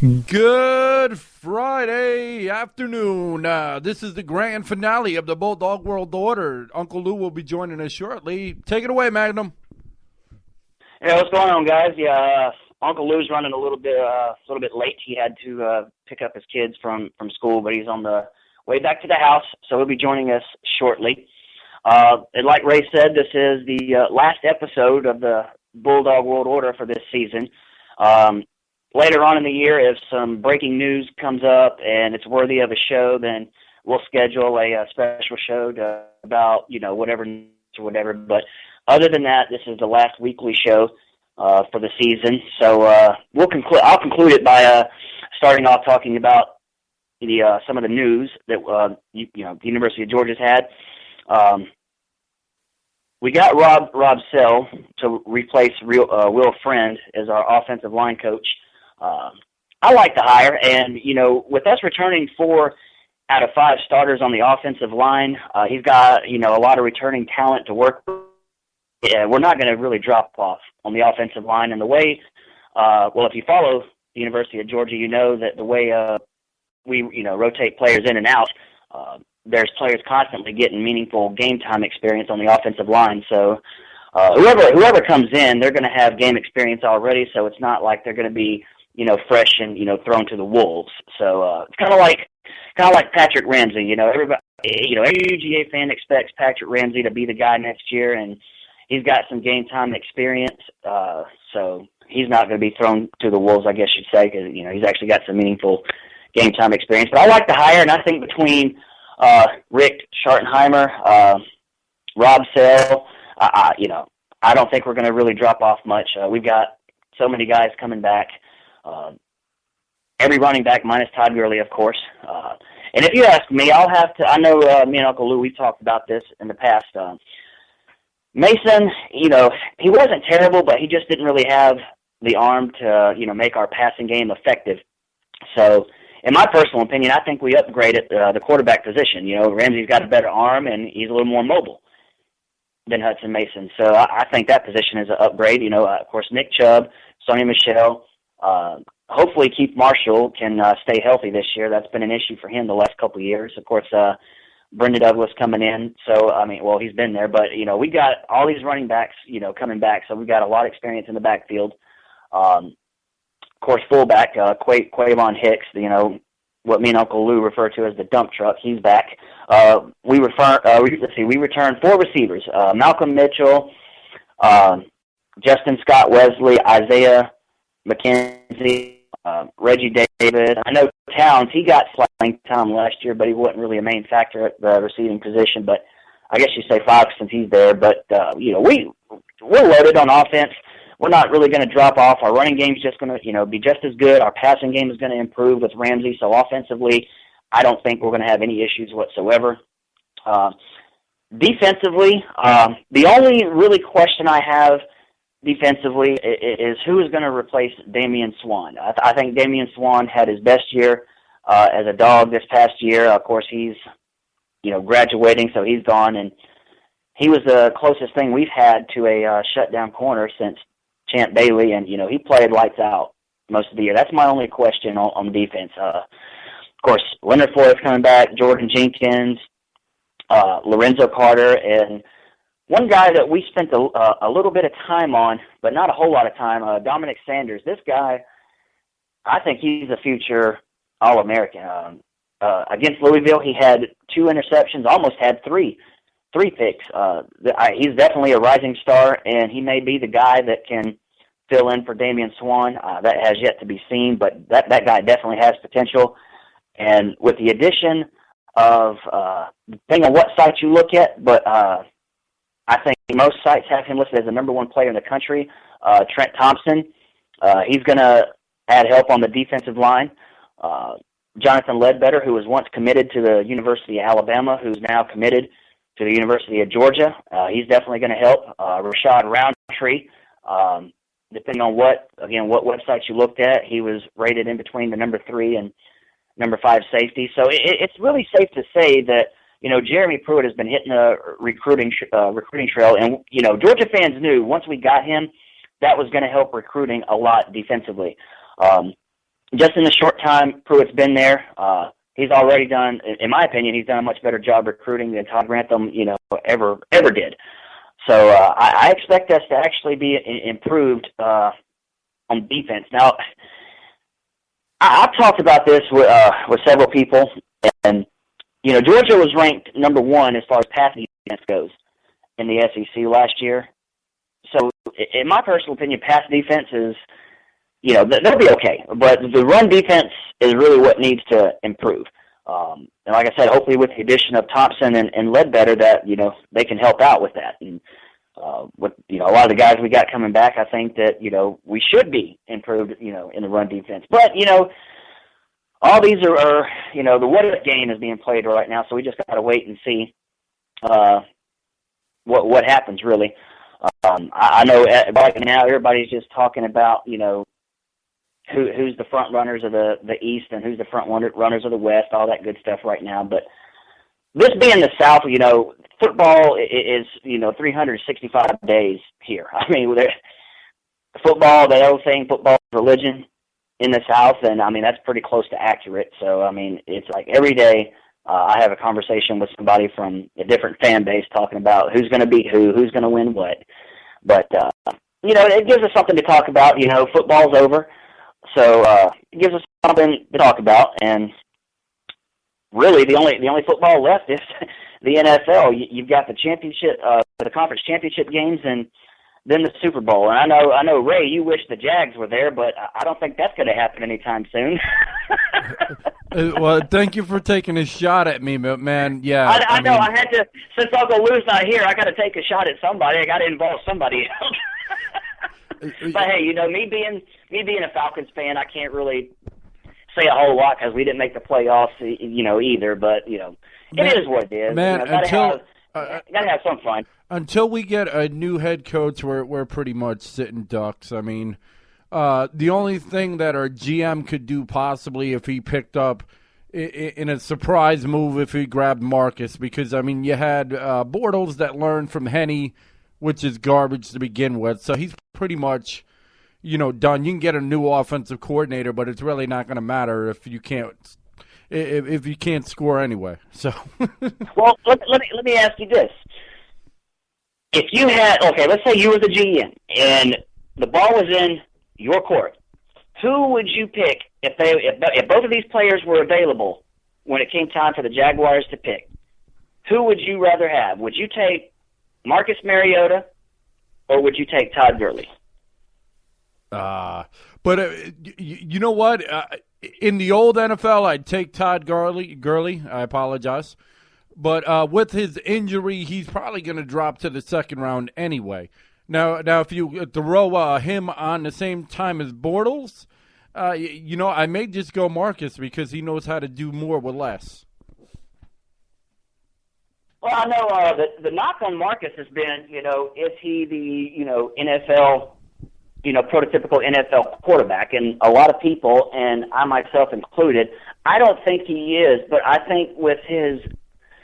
Good Friday afternoon. This is the grand finale of the Bulldog World Order. Uncle Lou will be joining us shortly. Take it away, Magnum. Yeah, what's going on, guys? Yeah, Uncle Lou's running a little bit late. He had to pick up his kids from school, but he's on the way back to the house, so he'll be joining us shortly. And like Ray said, this is the last episode of the Bulldog World Order for this season. Later on in the year, if some breaking news comes up and it's worthy of a show, then we'll schedule a special show about, whatever or whatever. But other than that, this is the last weekly show for the season. So I'll conclude it by starting off talking about some of the news that the University of Georgia's had. We got Rob Sell to replace Will Friend as our offensive line coach. I like the hire, and, with us returning 4 out of 5 starters on the offensive line, he's got, a lot of returning talent to work with. Yeah, we're not going to really drop off on the offensive line. And the way, if you follow the University of Georgia, you know that the way we, rotate players in and out, there's players constantly getting meaningful game time experience on the offensive line. So whoever comes in, they're going to have game experience already, so it's not like they're going to be fresh and, thrown to the wolves. So it's kind of like Patrick Ramsey. Everybody, every UGA fan expects Patrick Ramsey to be the guy next year, and he's got some game time experience. So he's not going to be thrown to the wolves, I guess you'd say, because he's actually got some meaningful game time experience. But I like the hire, and I think between Rick Schartenheimer, Rob Sell, I don't think we're going to really drop off much. We've got so many guys coming back. Every running back minus Todd Gurley, of course. And if you ask me, I know me and Uncle Lou, we've talked about this in the past. Mason, he wasn't terrible, but he just didn't really have the arm to, make our passing game effective. So, in my personal opinion, I think we upgraded the quarterback position. Ramsey's got a better arm, and he's a little more mobile than Hudson Mason. So I think that position is an upgrade. Of course, Nick Chubb, Sonny Michel, hopefully Keith Marshall can stay healthy this year. That's been an issue for him the last couple of years. Of course, Brenda Douglas coming in. So, he's been there. But, we got all these running backs, coming back. So we've got a lot of experience in the backfield. Of course, fullback, Quavon Hicks, what me and Uncle Lou refer to as the dump truck. He's back. We returned 4 receivers: Malcolm Mitchell, Justin Scott Wesley, Isaiah McKenzie, Reggie David. I know Towns, he got playing time last year, but he wasn't really a main factor at the receiving position. But I guess you say 5 since he's there. But we're loaded on offense. We're not really going to drop off. Our running game's just going to, be just as good. Our passing game is going to improve with Ramsey. So offensively, I don't think we're going to have any issues whatsoever. Defensively, the only really question I have defensively is who is going to replace Damian Swan. I think Damian Swan had his best year as a Dog this past year. Of course, he's, graduating, so he's gone. And he was the closest thing we've had to a shutdown corner since Champ Bailey, and, he played lights out most of the year. That's my only question on defense. Of course, Leonard Floyd's coming back, Jordan Jenkins, Lorenzo Carter, and one guy that we spent a little bit of time on, but not a whole lot of time, Dominic Sanders. This guy, I think he's a future All-American. Against Louisville, he had 2 interceptions, almost had 3 picks. He's definitely a rising star, and he may be the guy that can fill in for Damian Swan. That has yet to be seen, but that guy definitely has potential. And with the addition of, depending on what site you look at, but I think most sites have him listed as the number 1 player in the country, Trent Thompson. He's going to add help on the defensive line. Jonathan Ledbetter, who was once committed to the University of Alabama, who's now committed to the University of Georgia. He's definitely going to help. Rashad Roundtree, depending on what websites you looked at, he was rated in between the number 3 and number 5 safety. So it's really safe to say that, Jeremy Pruitt has been hitting a recruiting trail. And, Georgia fans knew once we got him, that was going to help recruiting a lot defensively. just in the short time Pruitt's been there, he's already done, in my opinion, he's done a much better job recruiting than Todd Grantham, ever did. So I expect us to actually be improved on defense. Now, I've talked about this with several people, and Georgia was ranked number 1 as far as pass defense goes in the SEC last year. So, in my personal opinion, pass defense is, they'll be okay. But the run defense is really what needs to improve. And like I said, hopefully with the addition of Thompson and Ledbetter, that they can help out with that. And with a lot of the guys we got coming back, I think that we should be improved in the run defense. But all these are the what if game is being played right now, so we just got to wait and see what happens really. I know right now everybody's just talking about who's the front runners of the East and who's the front runners of the West, all that good stuff right now. But this being the South, football is 365 days here. I mean, football, the old saying, football is religion in the South, and I mean that's pretty close to accurate. So I mean, it's like every day I have a conversation with somebody from a different fan base talking about who's going to beat who's going to win what. But it gives us something to talk about. Football's over. So it gives us something to talk about, and really the only football left is the NFL. You've got the championship, the conference championship games, and then the Super Bowl. And I know, Ray, you wish the Jags were there, but I don't think that's going to happen anytime soon. Well, thank you for taking a shot at me, but man, yeah. I know. I had to, since Uncle Lou's not here, I got to take a shot at somebody. I got to involve somebody else. But hey, me being a Falcons fan, I can't really say a whole lot because we didn't make the playoffs, either. But it is what it is. Man, gotta have some fun. Until we get a new head coach, we're pretty much sitting ducks. I mean, the only thing that our GM could do possibly if he picked up in a surprise move if he grabbed Marcus, because I mean you had Bortles that learned from Henny, which is garbage to begin with. So he's pretty much, done. You can get a new offensive coordinator, but it's really not going to matter if you can't score anyway. So, well, let me ask you this: if you had, let's say you were the GM and the ball was in your court, who would you pick if both of these players were available when it came time for the Jaguars to pick? Who would you rather have? Would you take Marcus Mariota, or would you take Todd Gurley? But you know what? In the old NFL, I'd take Todd Gurley. I apologize. But with his injury, he's probably going to drop to the second round anyway. Now if you throw him on the same time as Bortles, I may just go Marcus because he knows how to do more with less. Well, I know the knock on Marcus has been, is he the, NFL, prototypical NFL quarterback? And a lot of people, and I myself included, I don't think he is, but I think with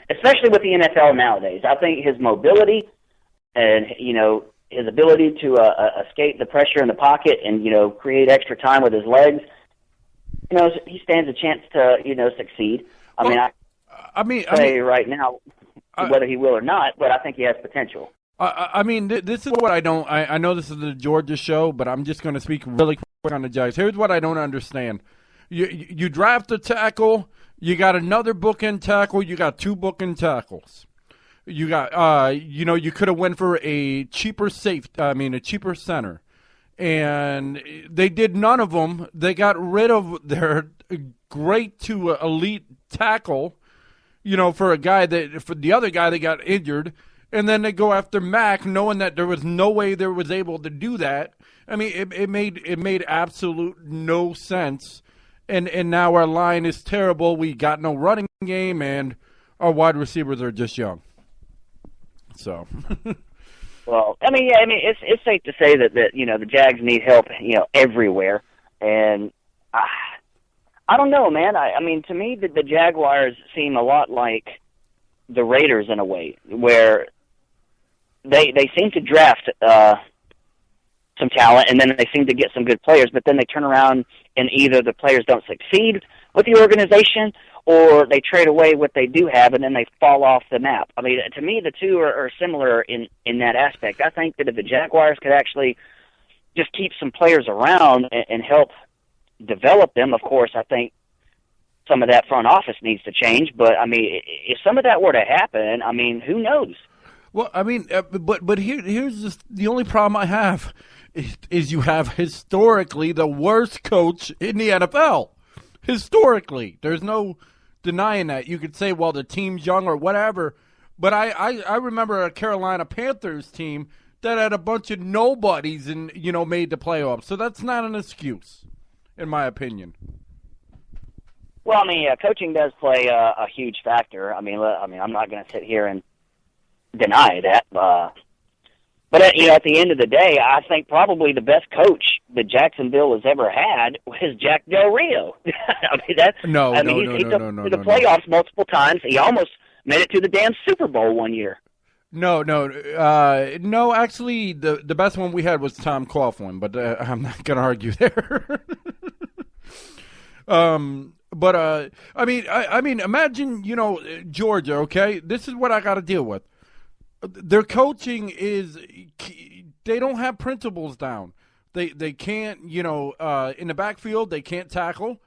especially with the NFL nowadays, I think his mobility and, his ability to escape the pressure in the pocket and, create extra time with his legs, he stands a chance to, succeed. I mean, right now, whether he will or not, but I think he has potential. This is what I don't. I know this is the Georgia show, but I'm just going to speak really quick on the Jags. Here's what I don't understand: you draft a tackle, you got another bookend tackle, you got two bookend tackles. You got, you could have went for a cheaper a cheaper center, and they did none of them. They got rid of their great to elite tackle. For the other guy that got injured, and then they go after Mac, knowing that there was no way they was able to do that. I mean, it made absolute no sense, and now our line is terrible. We got no running game, and our wide receivers are just young. So, well, it's safe to say that the Jags need help, everywhere, and. I don't know, man. To me, the Jaguars seem a lot like the Raiders in a way, where they seem to draft some talent, and then they seem to get some good players, but then they turn around and either the players don't succeed with the organization or they trade away what they do have, and then they fall off the map. I mean, to me, the two are similar in that aspect. I think that if the Jaguars could actually just keep some players around and help develop them, of course, I think some of that front office needs to change. But, I mean, if some of that were to happen, I mean, who knows? Well, I mean, but here's just the only problem I have is you have historically the worst coach in the NFL. Historically, there's no denying that. You could say, well, the team's young or whatever, but I remember a Carolina Panthers team that had a bunch of nobodies and made the playoffs. So that's not an excuse, in my opinion. Well, I mean, coaching does play a huge factor. I mean, I'm not going to sit here and deny that. But at the end of the day, I think probably the best coach that Jacksonville has ever had was Jack Del Rio. I mean, he took to the playoffs multiple times. He almost made it to the damn Super Bowl one year. No. Actually, the best one we had was Tom Coughlin, but I'm not going to argue there. But I mean, imagine Georgia. Okay, this is what I got to deal with. Their coaching is they don't have principles down. They can't, in the backfield, they can't tackle.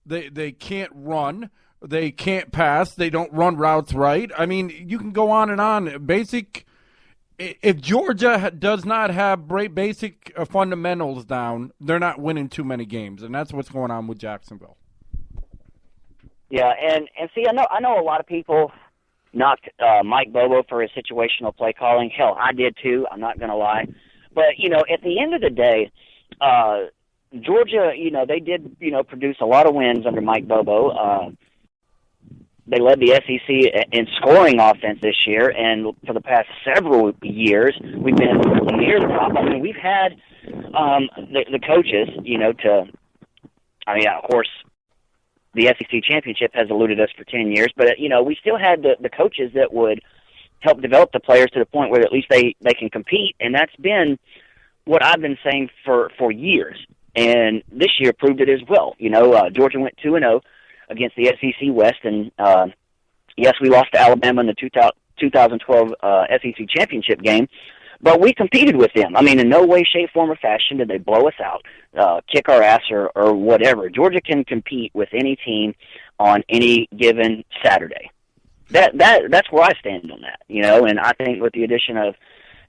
They can't run. They can't pass. They don't run routes right. I mean, you can go on and on. If Georgia does not have basic fundamentals down, they're not winning too many games, and that's what's going on with Jacksonville. Yeah, and see, I know a lot of people knocked Mike Bobo for his situational play calling. Hell, I did too. I'm not going to lie. But, at the end of the day, Georgia, they did, produce a lot of wins under Mike Bobo. They led the SEC in scoring offense this year, and for the past several years, we've been near the top. I mean, we've had the coaches, of course, the SEC championship has eluded us for 10 years, but, we still had the coaches that would help develop the players to the point where at least they can compete, and that's been what I've been saying for years. And this year proved it as well. Georgia went 2-0 against the SEC West, and yes, we lost to Alabama in the 2012 SEC championship game, but we competed with them. I mean, in no way, shape, form, or fashion did they blow us out, kick our ass, or whatever. Georgia can compete with any team on any given Saturday. That's where I stand on that, and I think with the addition of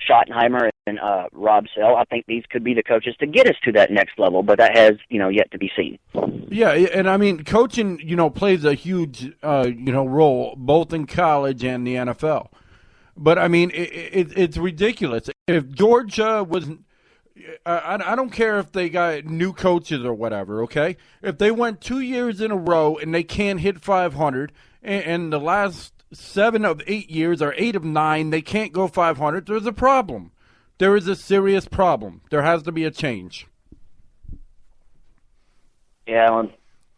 Schottenheimer and Rob Sell, I think these could be the coaches to get us to that next level, but that has, yet to be seen. Yeah, and I mean, coaching, plays a huge, role both in college and the NFL. But, I mean, it's ridiculous. If Georgia was I don't care if they got new coaches or whatever, okay? If they went 2 years in a row and they can't hit 500, and the last 7 of 8 years or 8 of 9, they can't go 500, there's a problem. There is a serious problem. There has to be a change. Yeah, well,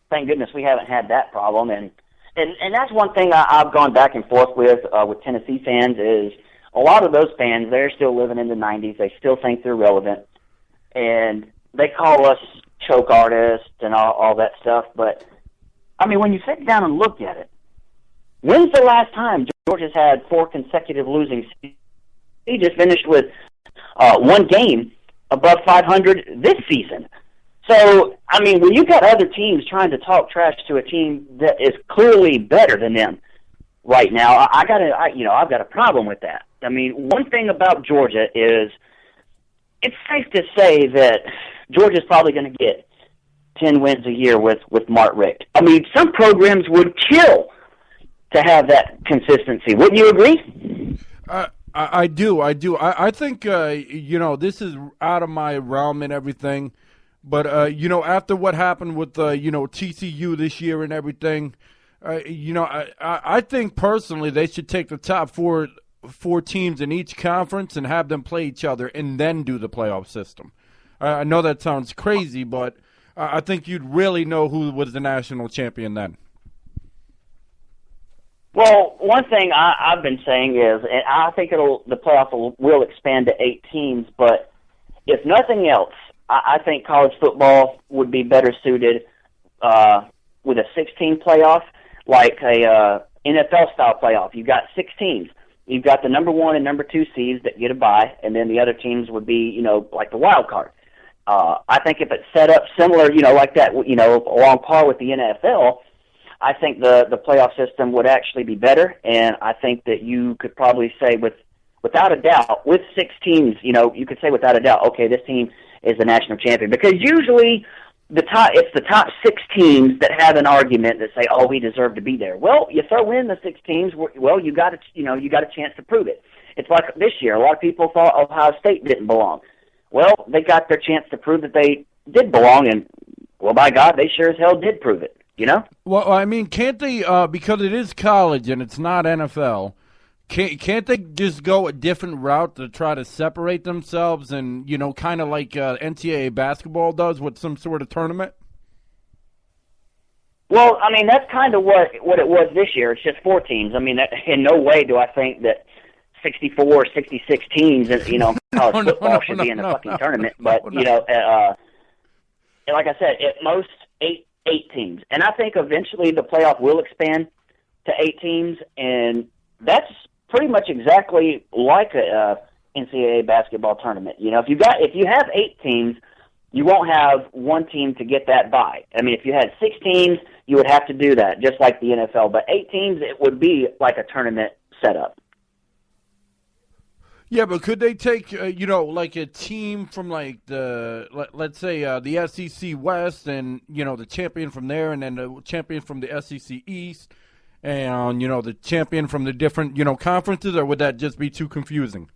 thank goodness we haven't had that problem, and that's one thing I've gone back and forth with Tennessee fans is a lot of those fans, they're still living in the 90s. They still think they're relevant, and they call us choke artists and all that stuff. But, I mean, when you sit down and look at it, when's the last time Georgia's had 4 consecutive losing seasons? He just finished with 1 game above 500 this season. So, I mean, when you've got other teams trying to talk trash to a team that is clearly better than them right now, I've got a problem with that. I mean, one thing about Georgia is it's safe to say that Georgia's probably going to get 10 wins a year with Mark Richt. I mean, some programs would kill to have that consistency. Wouldn't you agree? I do. I think, this is out of my realm and everything. But, after what happened with, TCU this year and everything, I think personally they should take the top four teams in each conference and have them play each other and then do the playoff system. I know that sounds crazy, but I think you'd really know who was the national champion then. Well, one thing I've been saying is, and I think the playoff will expand to 8 teams, but if nothing else, I think college football would be better suited with a 16 playoff, like a NFL-style playoff. You've got 6 teams. You've got the number 1 and number 2 seeds that get a bye, and then the other teams would be, like the wild card. I think if it's set up similar, like that, along par with the NFL, I think the playoff system would actually be better, and I think that you could probably say without a doubt, with 6 teams, you could say without a doubt, okay, this team is the national champion, because usually it's the top 6 teams that have an argument that say, oh, we deserve to be there. Well, you throw in the 6 teams, well, you got a chance to prove it. It's like this year, a lot of people thought Ohio State didn't belong. Well, they got their chance to prove that they did belong, and, well, by God, they sure as hell did prove it, Well, I mean, can't they, because it is college and it's not NFL, can't they just go a different route to try to separate themselves and, kind of like NCAA basketball does with some sort of tournament? Well, I mean, that's kind of what it was this year. It's just 4 teams. I mean, in no way do I think that 64 or 66 teams in college football should be in the fucking tournament. But, like I said, at most 8 teams. And I think eventually the playoff will expand to 8 teams, and that's pretty much exactly like a NCAA basketball tournament. If you have 8 teams, you won't have one team to get that bye. I mean, if you had 6 teams, you would have to do that, just like the NFL. But 8 teams, it would be like a tournament setup. Yeah, but could they take, like a team from like let's say the SEC West and, the champion from there and then the champion from the SEC East and, the champion from the different, conferences, or would that just be too confusing?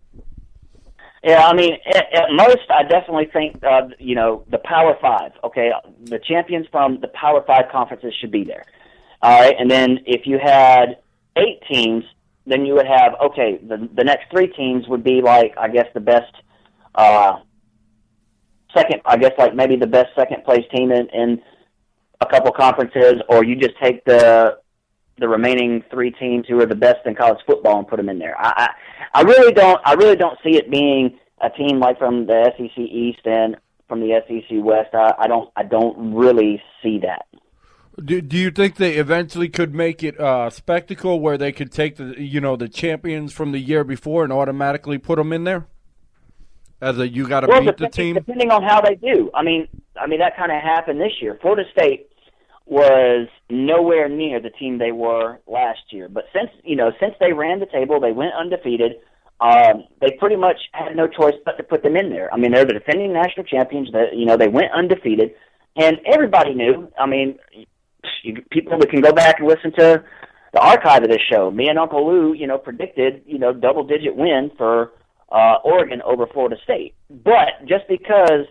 Yeah, I mean, at most, I definitely think, the Power 5, okay, the champions from the Power 5 conferences should be there. All right, and then if you had 8 teams, then you would have, okay, the next 3 teams would be like, I guess, the best second, I guess, like maybe the best second-place team in a couple conferences, or you just take the remaining 3 teams who are the best in college football and put them in there. I really don't see it being a team like from the SEC East and from the SEC West. I don't really see that. Do you think they eventually could make it a spectacle where they could take the champions from the year before and automatically put them in there? You got to beat the team? Depending on how they do. I mean that kind of happened this year. Florida State was nowhere near the team they were last year. But since they ran the table, they went undefeated. They pretty much had no choice but to put them in there. I mean, they're the defending national champions. They went undefeated, and everybody knew. I mean, people that can go back and listen to the archive of this show. Me and Uncle Lou, predicted, double-digit win for Oregon over Florida State. But just because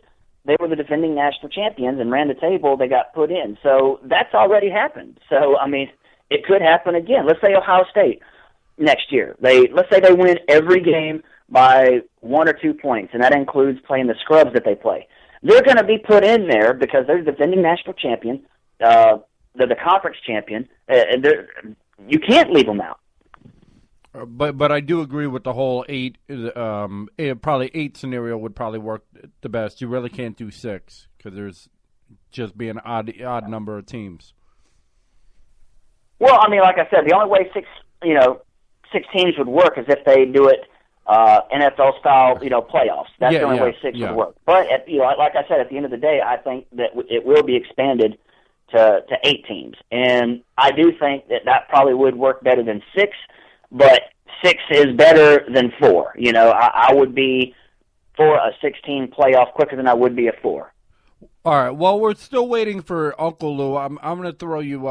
they were the defending national champions and ran the table, they got put in. So that's already happened. So, I mean, it could happen again. Let's say Ohio State next year. Let's say they win every game by 1 or 2 points, and that includes playing the scrubs that they play. They're going to be put in there because they're the defending national champion. They're the conference champion. You can't leave them out. But I do agree with the whole 8. Probably 8 scenario would probably work the best. You really can't do 6 because there's just be an odd number of teams. Well, I mean, like I said, the only way 6 teams would work is if they do it NFL style, playoffs. That's the only way 6 would work. But like I said, at the end of the day, I think that it will be expanded to 8 teams, and I do think that probably would work better than 6. But 6 is better than 4. I would be for a 16 playoff quicker than I would be a 4. All right. Well, we're still waiting for Uncle Lou. I'm going to throw you,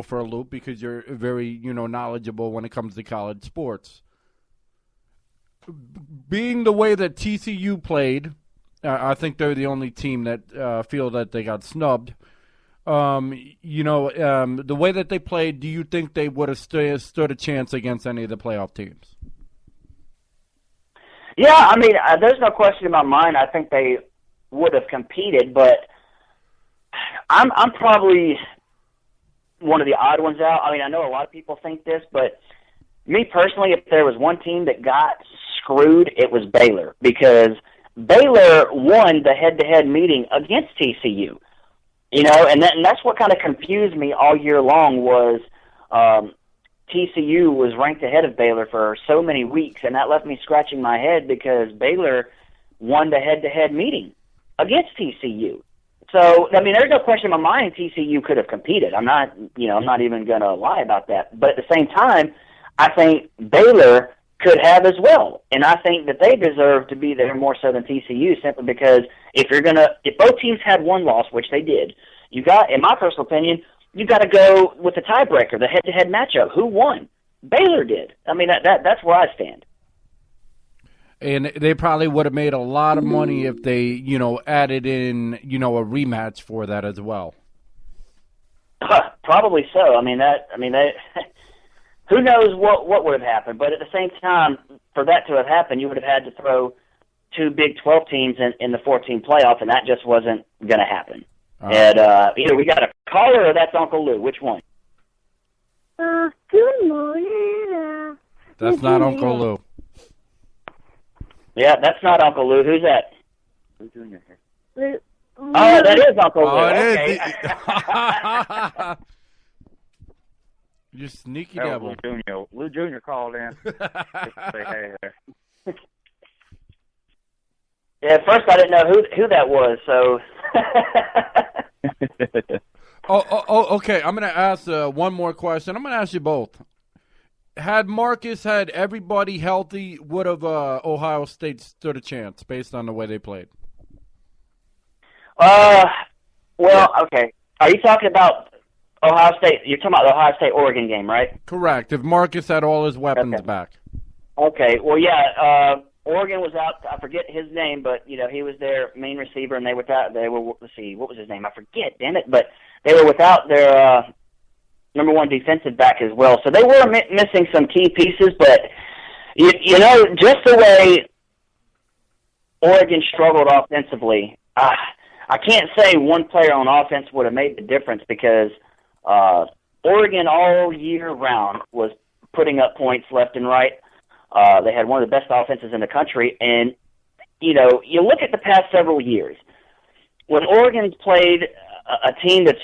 for a loop because you're very, knowledgeable when it comes to college sports. Being the way that TCU played, I think they're the only team that feel that they got snubbed. The way that they played, do you think they would have stood a chance against any of the playoff teams? Yeah, I mean, there's no question in my mind. I think they would have competed, but I'm probably one of the odd ones out. I mean, I know a lot of people think this, but me personally, if there was one team that got screwed, it was Baylor, because Baylor won the head-to-head meeting against TCU. And that's what kind of confused me all year long was TCU was ranked ahead of Baylor for so many weeks, and that left me scratching my head because Baylor won the head-to-head meeting against TCU. So, I mean, there's no question in my mind TCU could have competed. I'm not even going to lie about that. But at the same time, I think Baylor could have as well. And I think that they deserve to be there more so than TCU simply because if both teams had one loss, which they did, you got, in my personal opinion, you got to go with the tiebreaker, the head-to-head matchup. Who won? Baylor did. I mean, that's where I stand. And they probably would have made a lot of money if they, added in, a rematch for that as well. Probably so. Who knows what would have happened? But at the same time, for that to have happened, you would have had to throw two Big 12 teams in the 14 playoff, and that just wasn't going to happen. And either we got a caller or that's Uncle Lou. Which one? Good morning. That's not Uncle Lou. Yeah, that's not Uncle Lou. Who's that? Lou Jr. Oh, that is Uncle Lou. Oh, it okay. is. You sneaky devil. Lou Jr. called in. Just to say hey there. Yeah, at first I didn't know who that was, so. Okay. I'm going to ask one more question. I'm going to ask you both. Had Marcus had everybody healthy, would have Ohio State stood a chance based on the way they played? Okay. Are you talking about Ohio State? You're talking about the Ohio State-Oregon game, right? Correct. If Marcus had all his weapons back. Okay. Well, yeah. Oregon was out. I forget his name, but he was their main receiver, and they were. Let's see, what was his name? I forget. Damn it! But they were without their number one defensive back as well. So they were missing some key pieces. But just the way Oregon struggled offensively, I can't say one player on offense would have made the difference because Oregon all year round was putting up points left and right. They had one of the best offenses in the country. And, you look at the past several years. When Oregon's played a team that's,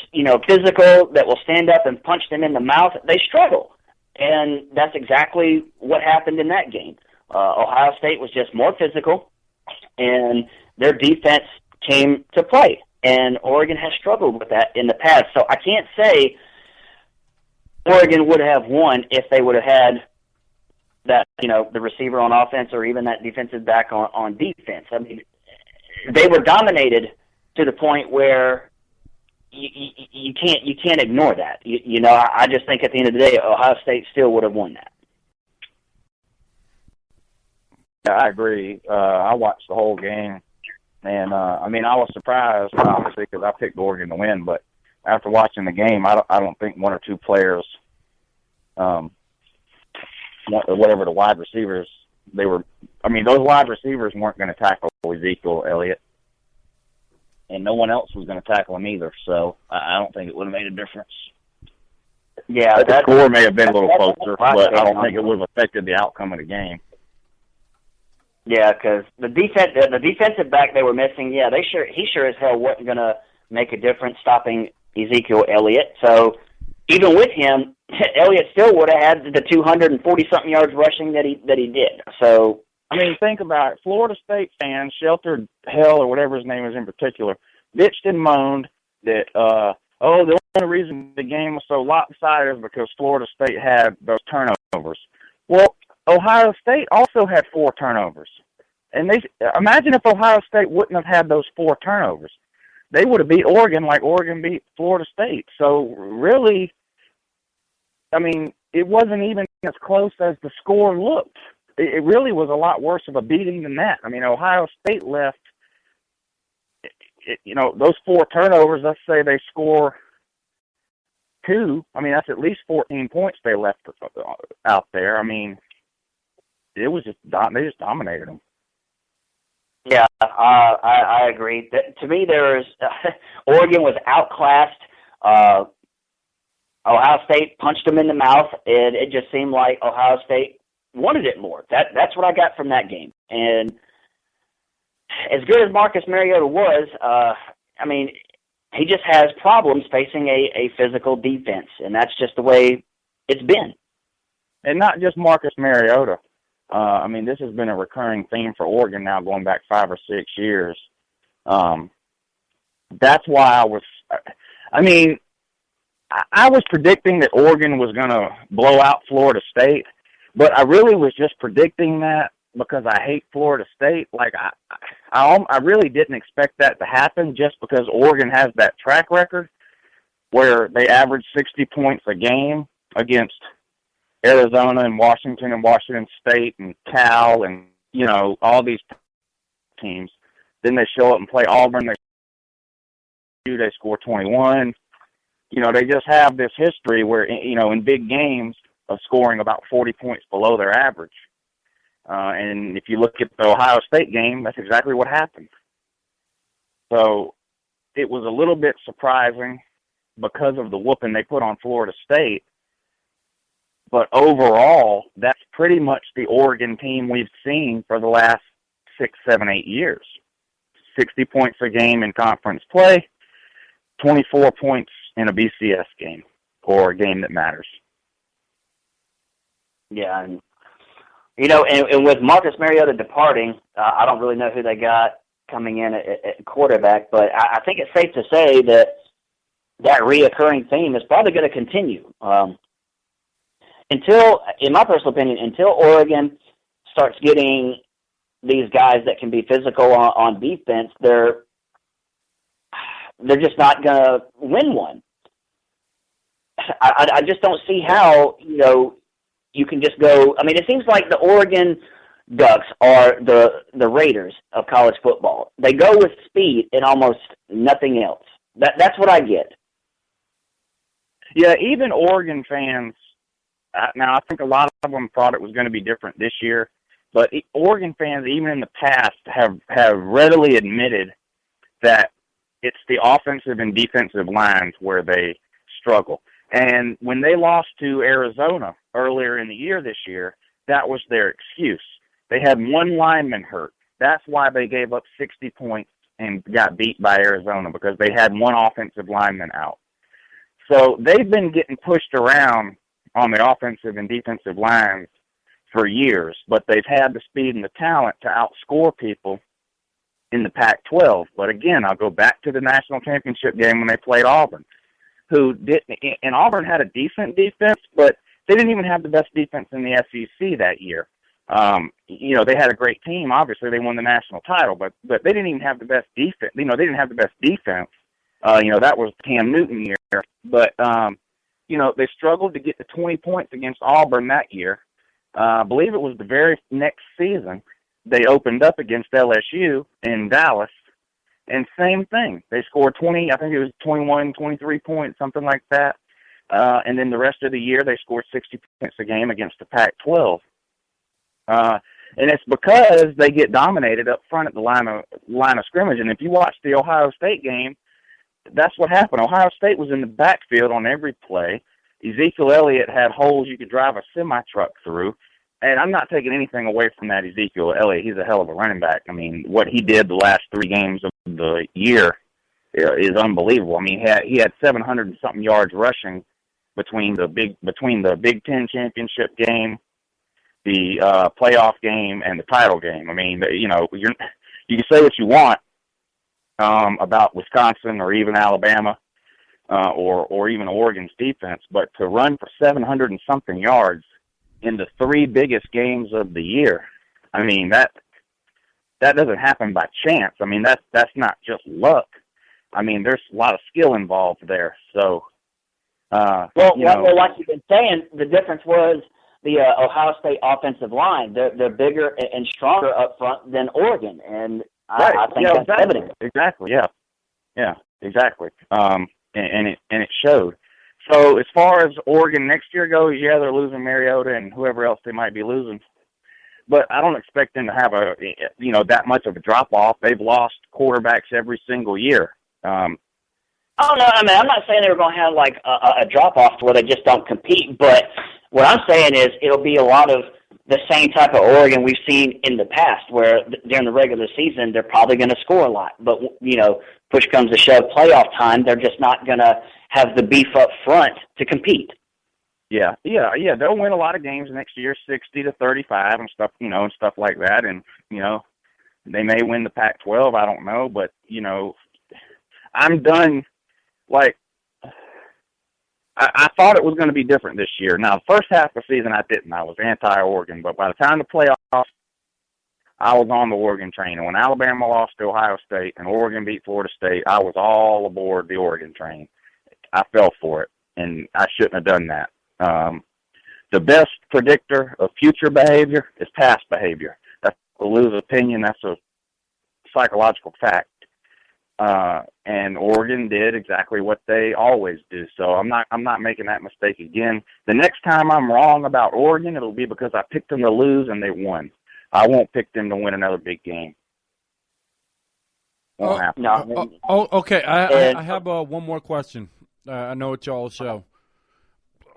physical, that will stand up and punch them in the mouth, they struggle. And that's exactly what happened in that game. Ohio State was just more physical, and their defense came to play. And Oregon has struggled with that in the past. So I can't say Oregon would have won if they would have had that, the receiver on offense or even that defensive back on defense. I mean, they were dominated to the point where you can't ignore that. I just think at the end of the day, Ohio State still would have won that. Yeah, I agree. I watched the whole game, and I was surprised, obviously, because I picked Oregon to win. But after watching the game, I don't think one or two players, whatever the wide receivers, those wide receivers weren't going to tackle Ezekiel Elliott, and no one else was going to tackle him either. So I don't think it would have made a difference. Yeah, the score may have been a little closer, but I don't think it would have affected the outcome of the game. Yeah, because the defensive back they were missing, he sure as hell wasn't going to make a difference stopping Ezekiel Elliott. So even with him, Elliott still would have had the 240-something yards rushing that he did. So think about it. Florida State fans, Sheltered Hell or whatever his name is in particular, bitched and moaned that the only reason the game was so lopsided is because Florida State had those turnovers. Well, Ohio State also had 4 turnovers. And imagine if Ohio State wouldn't have had those 4 turnovers. They would have beat Oregon like Oregon beat Florida State. So really, it wasn't even as close as the score looked. It really was a lot worse of a beating than that. Ohio State left, those 4 turnovers, let's say they score 2. That's at least 14 points they left out there. It was they just dominated them. Yeah, I agree. To me, Oregon was outclassed. Ohio State punched them in the mouth, and it just seemed like Ohio State wanted it more. That's what I got from that game. And as good as Marcus Mariota was, I mean, he just has problems facing a physical defense, and that's just the way it's been. And not just Marcus Mariota. I mean, this has been a recurring theme for Oregon now going back 5 or 6 years. That's why I was predicting that Oregon was going to blow out Florida State, but I really was just predicting that because I hate Florida State. Like, I really didn't expect that to happen just because Oregon has that track record where they average 60 points a game against Arizona and Washington State and Cal and, all these teams. Then they show up and play Auburn. They score 21. They just have this history where, in big games of scoring about 40 points below their average. And if you look at the Ohio State game, that's exactly what happened. So it was a little bit surprising because of the whooping they put on Florida State. But overall, that's pretty much the Oregon team we've seen for the last 6, 7, 8 years. 60 points a game in conference play, 24 points in a BCS game or a game that matters. Yeah, and and with Marcus Mariota departing, I don't really know who they got coming in at quarterback, but I think it's safe to say that reoccurring theme is probably going to continue. In my personal opinion, until Oregon starts getting these guys that can be physical on defense, they're just not going to win one. I just don't see how, you can just go. I mean, it seems like the Oregon Ducks are the Raiders of college football. They go with speed and almost nothing else. That's what I get. Yeah, even Oregon fans, now I think a lot of them thought it was going to be different this year, but Oregon fans, even in the past, have readily admitted that it's the offensive and defensive lines where they struggle. And when they lost to Arizona earlier in the year this year, that was their excuse. They had one lineman hurt. That's why they gave up 60 points and got beat by Arizona, because they had one offensive lineman out. So they've been getting pushed around on the offensive and defensive lines for years, but they've had the speed and the talent to outscore people in the Pac-12. But again, I'll go back to the national championship game when they played Auburn, and Auburn had a decent defense, but they didn't even have the best defense in the SEC that year. They had a great team. Obviously, they won the national title, but they didn't even have the best defense. They didn't have the best defense. That was Cam Newton year. But, they struggled to get to 20 points against Auburn that year. I believe it was the very next season they opened up against LSU in Dallas. And same thing. They scored 20, I think it was 21, 23 points, something like that. And then the rest of the year, they scored 60 points a game against the Pac-12. And it's because they get dominated up front at the line of scrimmage. And if you watch the Ohio State game, that's what happened. Ohio State was in the backfield on every play. Ezekiel Elliott had holes you could drive a semi-truck through. And I'm not taking anything away from that Ezekiel Elliott. He's a hell of a running back. I mean, what he did the last 3 games of the year is unbelievable. I mean, he had 700 and something yards rushing between the Big Ten championship game, the playoff game, and the title game. I mean, you can say what you want about Wisconsin or even Alabama or even Oregon's defense, but to run for 700 and something yards in the 3 biggest games of the year, I mean, that doesn't happen by chance. I mean, that's not just luck. I mean, there's a lot of skill involved there. So, like you've been saying, the difference was the Ohio State offensive line. They're bigger and stronger up front than Oregon, and I think that's evident. Exactly. Yeah, exactly. And it showed. So as far as Oregon next year goes, yeah, they're losing Mariota and whoever else they might be losing. But I don't expect them to have that much of a drop-off. They've lost quarterbacks every single year. Oh, no, I mean, I'm not saying they're going to have like a drop-off to where they just don't compete, but what I'm saying is it'll be a lot of the same type of Oregon we've seen in the past, where during the regular season they're probably going to score a lot, but push comes to shove, playoff time, they're just not going to have the beef up front to compete. Yeah. They'll win a lot of games next year, 60-35 and stuff, and stuff like that, and they may win the Pac-12. I don't know, but I'm done. Like, I thought it was going to be different this year. Now, the first half of the season, I didn't. I was anti-Oregon. But by the time the playoffs, I was on the Oregon train. And when Alabama lost to Ohio State and Oregon beat Florida State, I was all aboard the Oregon train. I fell for it, and I shouldn't have done that. The best predictor of future behavior is past behavior. That's a loose opinion. That's a psychological fact. And Oregon did exactly what they always do. So I'm not making that mistake again. The next time I'm wrong about Oregon, it'll be because I picked them to lose and they won. I won't pick them to win another big game. Won't happen. Okay. I have one more question. I know it's y'all's show,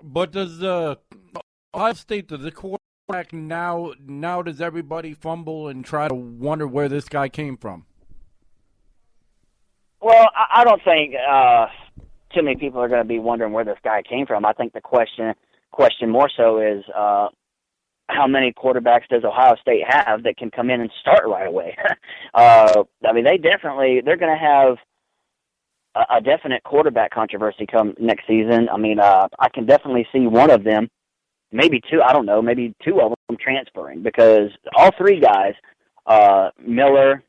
but does Ohio State, does the quarterback now does everybody fumble and try to wonder where this guy came from? Well, I don't think too many people are going to be wondering where this guy came from. I think the question more so is how many quarterbacks does Ohio State have that can come in and start right away? I mean, they're going to have a definite quarterback controversy come next season. I mean, I can definitely see one of them, maybe two. I don't know, maybe two of them transferring, because all three guys, Miller,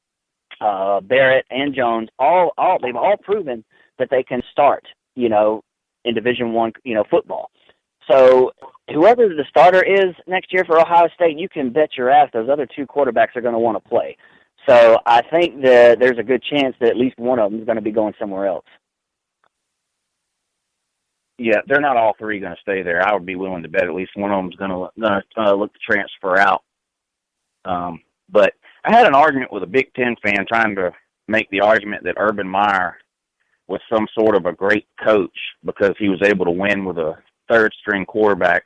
Barrett, and Jones, they've all proven that they can start, in Division I, football. So whoever the starter is next year for Ohio State, you can bet your ass those other two quarterbacks are going to want to play. So I think that there's a good chance that at least one of them is going to be going somewhere else. Yeah, they're not all three going to stay there. I would be willing to bet at least one of them is going to look to transfer out. But I had an argument with a Big Ten fan trying to make the argument that Urban Meyer was some sort of a great coach because he was able to win with a third-string quarterback.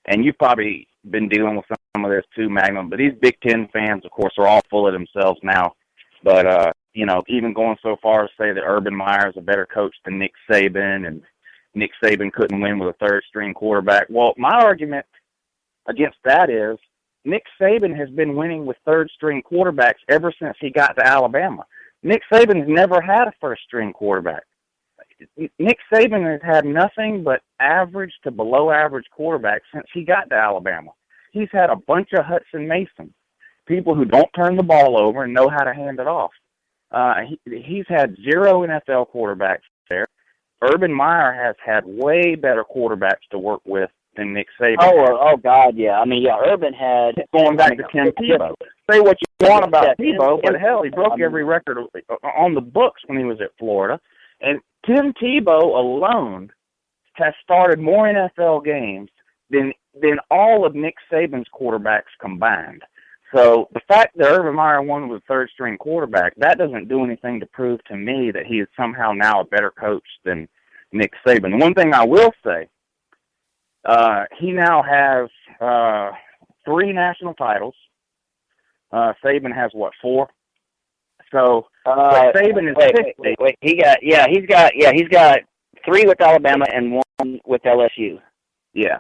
And you've probably been dealing with some of this too, Magnum. But these Big Ten fans, of course, are all full of themselves now. But, even going so far as to say that Urban Meyer is a better coach than Nick Saban and Nick Saban couldn't win with a third-string quarterback. Well, my argument against that is Nick Saban has been winning with third-string quarterbacks ever since he got to Alabama. Nick Saban has never had a first-string quarterback. Nick Saban has had nothing but average to below-average quarterbacks since he got to Alabama. He's had a bunch of Hudson Masons, people who don't turn the ball over and know how to hand it off. He's had 0 NFL quarterbacks there. Urban Meyer has had way better quarterbacks to work with than Nick Saban. Oh, God, yeah. I mean, yeah, Urban had... Going back to Tim Tebow. Say what you want about Tebow, but hell, he broke every record on the books when he was at Florida. And Tim Tebow alone has started more NFL games than all of Nick Saban's quarterbacks combined. So the fact that Urban Meyer won with a third-string quarterback, that doesn't do anything to prove to me that he is somehow now a better coach than Nick Saban. The one thing I will say, he now has 3 national titles. Saban has, 4? So Saban is 60. Wait. He's got 3 with Alabama and 1 with LSU. Yeah.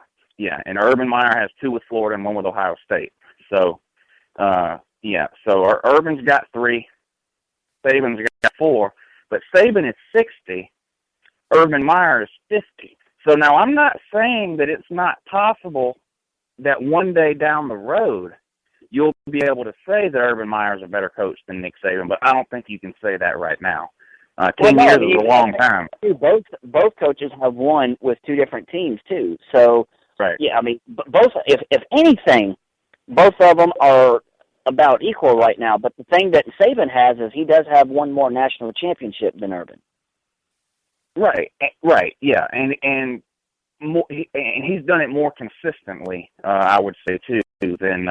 And Urban Meyer has 2 with Florida and 1 with Ohio State. So, So Urban's got 3, Saban's got 4, but Saban is 60, Urban Meyer is 50. So now I'm not saying that it's not possible that one day down the road you'll be able to say that Urban Meyer is a better coach than Nick Saban, but I don't think you can say that right now. 10 years is a long time. Both coaches have won with 2 different teams too. So, right. Yeah, I mean, both. If anything, both of them are about equal right now. But the thing that Saban has is he does have 1 more national championship than Urban. Right, yeah, and he's done it more consistently, I would say too, than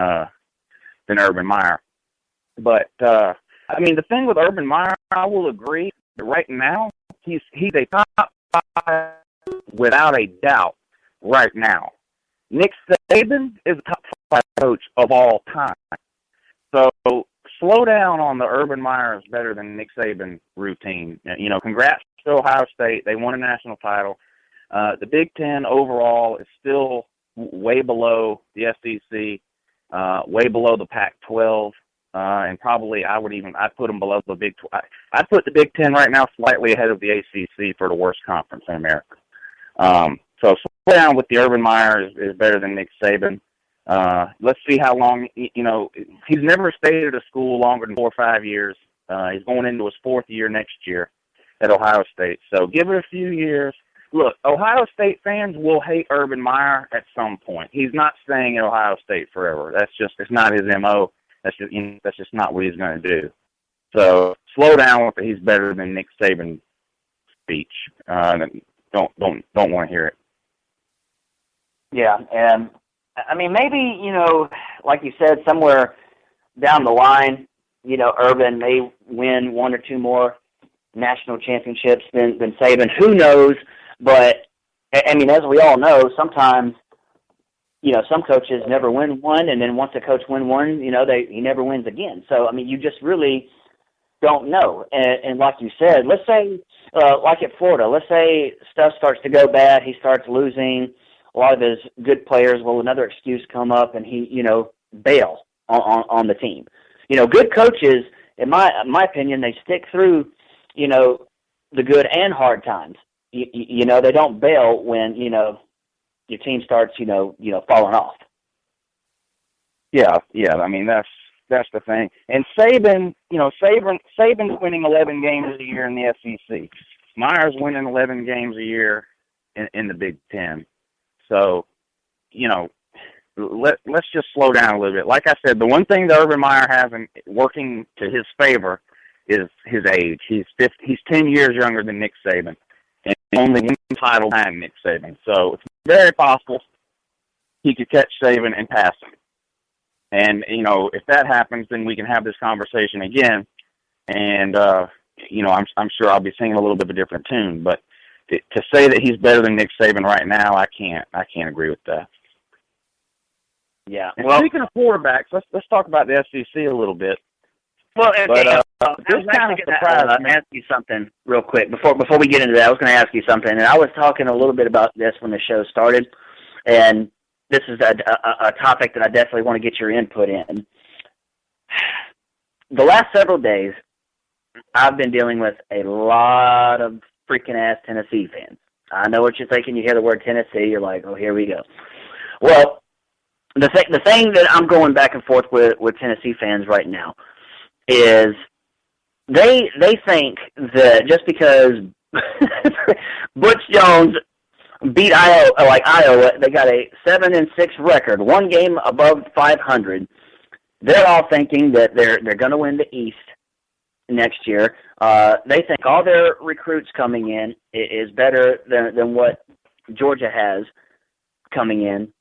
Urban Meyer. But I mean, the thing with Urban Meyer, I will agree that right now he's a top 5 without a doubt right now. Nick Saban is a top coach of all time. So slow down on the Urban Meyer is better than Nick Saban routine. Congrats to Ohio State. They won a national title. The Big Ten overall is still way below the SEC, way below the Pac-12, and probably I'd put them below the Big 12. I'd put the Big Ten right now slightly ahead of the ACC for the worst conference in America. So slow down with the Urban Meyer is better than Nick Saban. Let's see how long, he's never stayed at a school longer than 4 or 5 years. He's going into his 4th year next year at Ohio State. So give it a few years. Look, Ohio State fans will hate Urban Meyer at some point. He's not staying at Ohio State forever. It's not his MO. That's just not what he's going to do. So slow down with it. He's better than Nick Saban's speech. Don't want to hear it. Yeah, and I mean, maybe, like you said, somewhere down the line, Urban may win 1 or 2 more national championships than Saban. Who knows? But, I mean, as we all know, sometimes, some coaches never win one, and then once a coach wins one, he never wins again. So, I mean, you just really don't know. And like you said, let's say, like at Florida, let's say stuff starts to go bad, he starts losing a lot of his good players. Will another excuse come up and he, bail on the team? Good coaches, in my opinion, they stick through, the good and hard times. They don't bail when, your team starts, falling off. Yeah. I mean, that's the thing. And Saban's winning 11 games a year in the SEC. Meyer's winning 11 games a year in the Big Ten. So, let's just slow down a little bit. Like I said, the one thing that Urban Meyer has working to his favor is his age. He's 10 years younger than Nick Saban, and only one title behind Nick Saban. So it's very possible he could catch Saban and pass him. And if that happens, then we can have this conversation again. And I'm sure I'll be singing a little bit of a different tune, but to say that he's better than Nick Saban right now, I can't agree with that. Yeah. And speaking of quarterbacks, let's talk about the SEC a little bit. Well, this kind of surprised me. Ask you something real quick before we get into that. I was going to ask you something, and I was talking a little bit about this when the show started, and this is a topic that I definitely want to get your input in. The last several days, I've been dealing with a lot of freaking ass Tennessee fans. I know what you're thinking. You hear the word Tennessee, you're like, oh, here we go. Well, the thing that I'm going back and forth with Tennessee fans right now is they think that just because Butch Jones beat Iowa, they got a 7-6 record, 1 game above 500. They're all thinking that they're going to win the East next year. They think all their recruits coming in is better than what Georgia has coming in,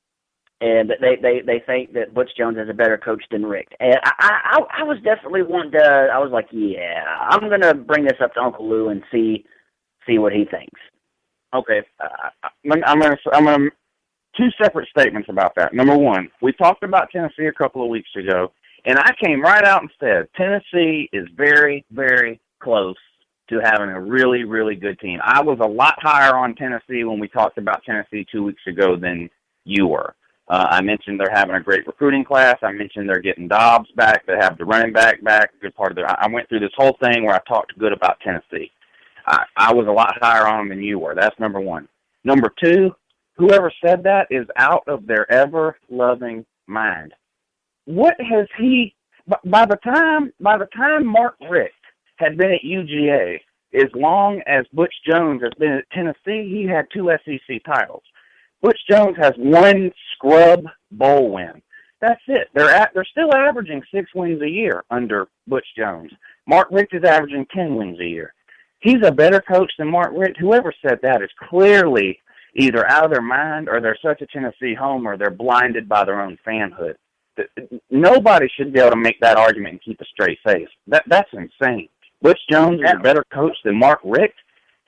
and they think that Butch Jones is a better coach than Rick. And I was definitely wanting to. I was like, yeah, I'm going to bring this up to Uncle Lou and see what he thinks. Okay, I'm going to 2 separate statements about that. Number one, we talked about Tennessee a couple of weeks ago, and I came right out and said Tennessee is very, very close to having a really, really good team. I was a lot higher on Tennessee when we talked about Tennessee 2 weeks ago than you were. I mentioned they're having a great recruiting class. I mentioned they're getting Dobbs back. They have the running back back. Good part of their. I went through this whole thing where I talked good about Tennessee. I was a lot higher on them than you were. That's number one. Number two, whoever said that is out of their ever-loving mind. What has he? By the time Mark Richt had been at UGA, as long as Butch Jones has been at Tennessee, he had 2 SEC titles. Butch Jones has 1 scrub bowl win. That's it. They're still averaging 6 wins a year under Butch Jones. Mark Richt is averaging 10 wins a year. He's a better coach than Mark Richt. Whoever said that is clearly either out of their mind or they're such a Tennessee homer, they're blinded by their own fanhood. Nobody should be able to make that argument and keep a straight face. That's insane. Butch Jones is a better coach than Mark Richt.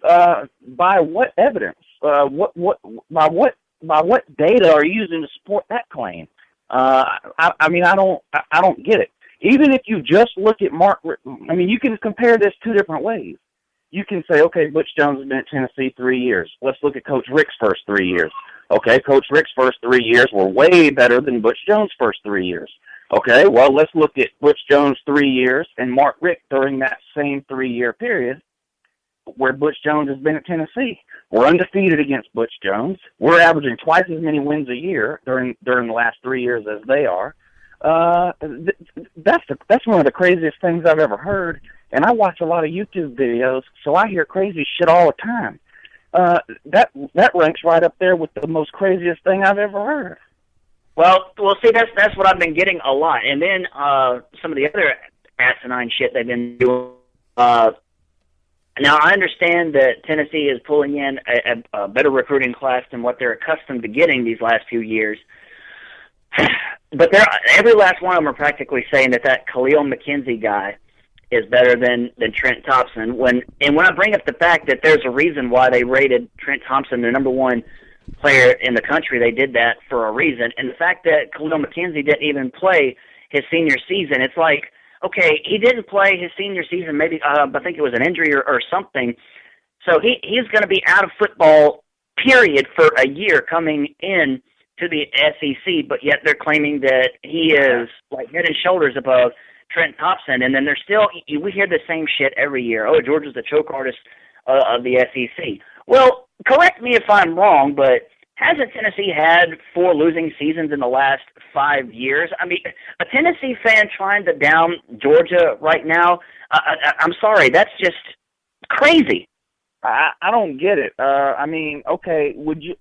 By what evidence? By what data are you using to support that claim? I mean, I don't get it. Even if you just look at Mark, I mean, you can compare this two different ways. You can say, okay, Butch Jones has been at Tennessee 3 years. Let's look at Coach Rick's first 3 years. Okay, Coach Rick's first 3 years were way better than Butch Jones' first 3 years. Okay, well, let's look at Butch Jones' 3 years and Mark Rick during that same 3-year period where Butch Jones has been at Tennessee. We're undefeated against Butch Jones. We're averaging twice as many wins a year during the last 3 years as they are. That's one of the craziest things I've ever heard. And I watch a lot of YouTube videos, so I hear crazy shit all the time. That ranks right up there with the most craziest thing I've ever heard. Well, see, that's what I've been getting a lot. And then some of the other asinine shit they've been doing. Now, I understand that Tennessee is pulling in a better recruiting class than what they're accustomed to getting these last few years. But every last one of them are practically saying that Khalil McKenzie guy is better than Trent Thompson. When I bring up the fact that there's a reason why they rated Trent Thompson the number one player in the country, they did that for a reason. And the fact that Khalil McKenzie didn't even play his senior season, it's like, okay, he didn't play his senior season, maybe I think it was an injury or something. So he's going to be out of football, period, for a year coming in to the SEC, but yet they're claiming that he is like head and shoulders above Trent Thompson, and then we hear the same shit every year. Oh, Georgia's the choke artist of the SEC. Well, correct me if I'm wrong, but hasn't Tennessee had 4 losing seasons in the last 5 years? I mean, a Tennessee fan trying to down Georgia right now, I'm sorry, that's just crazy. I don't get it. I mean, okay, would you?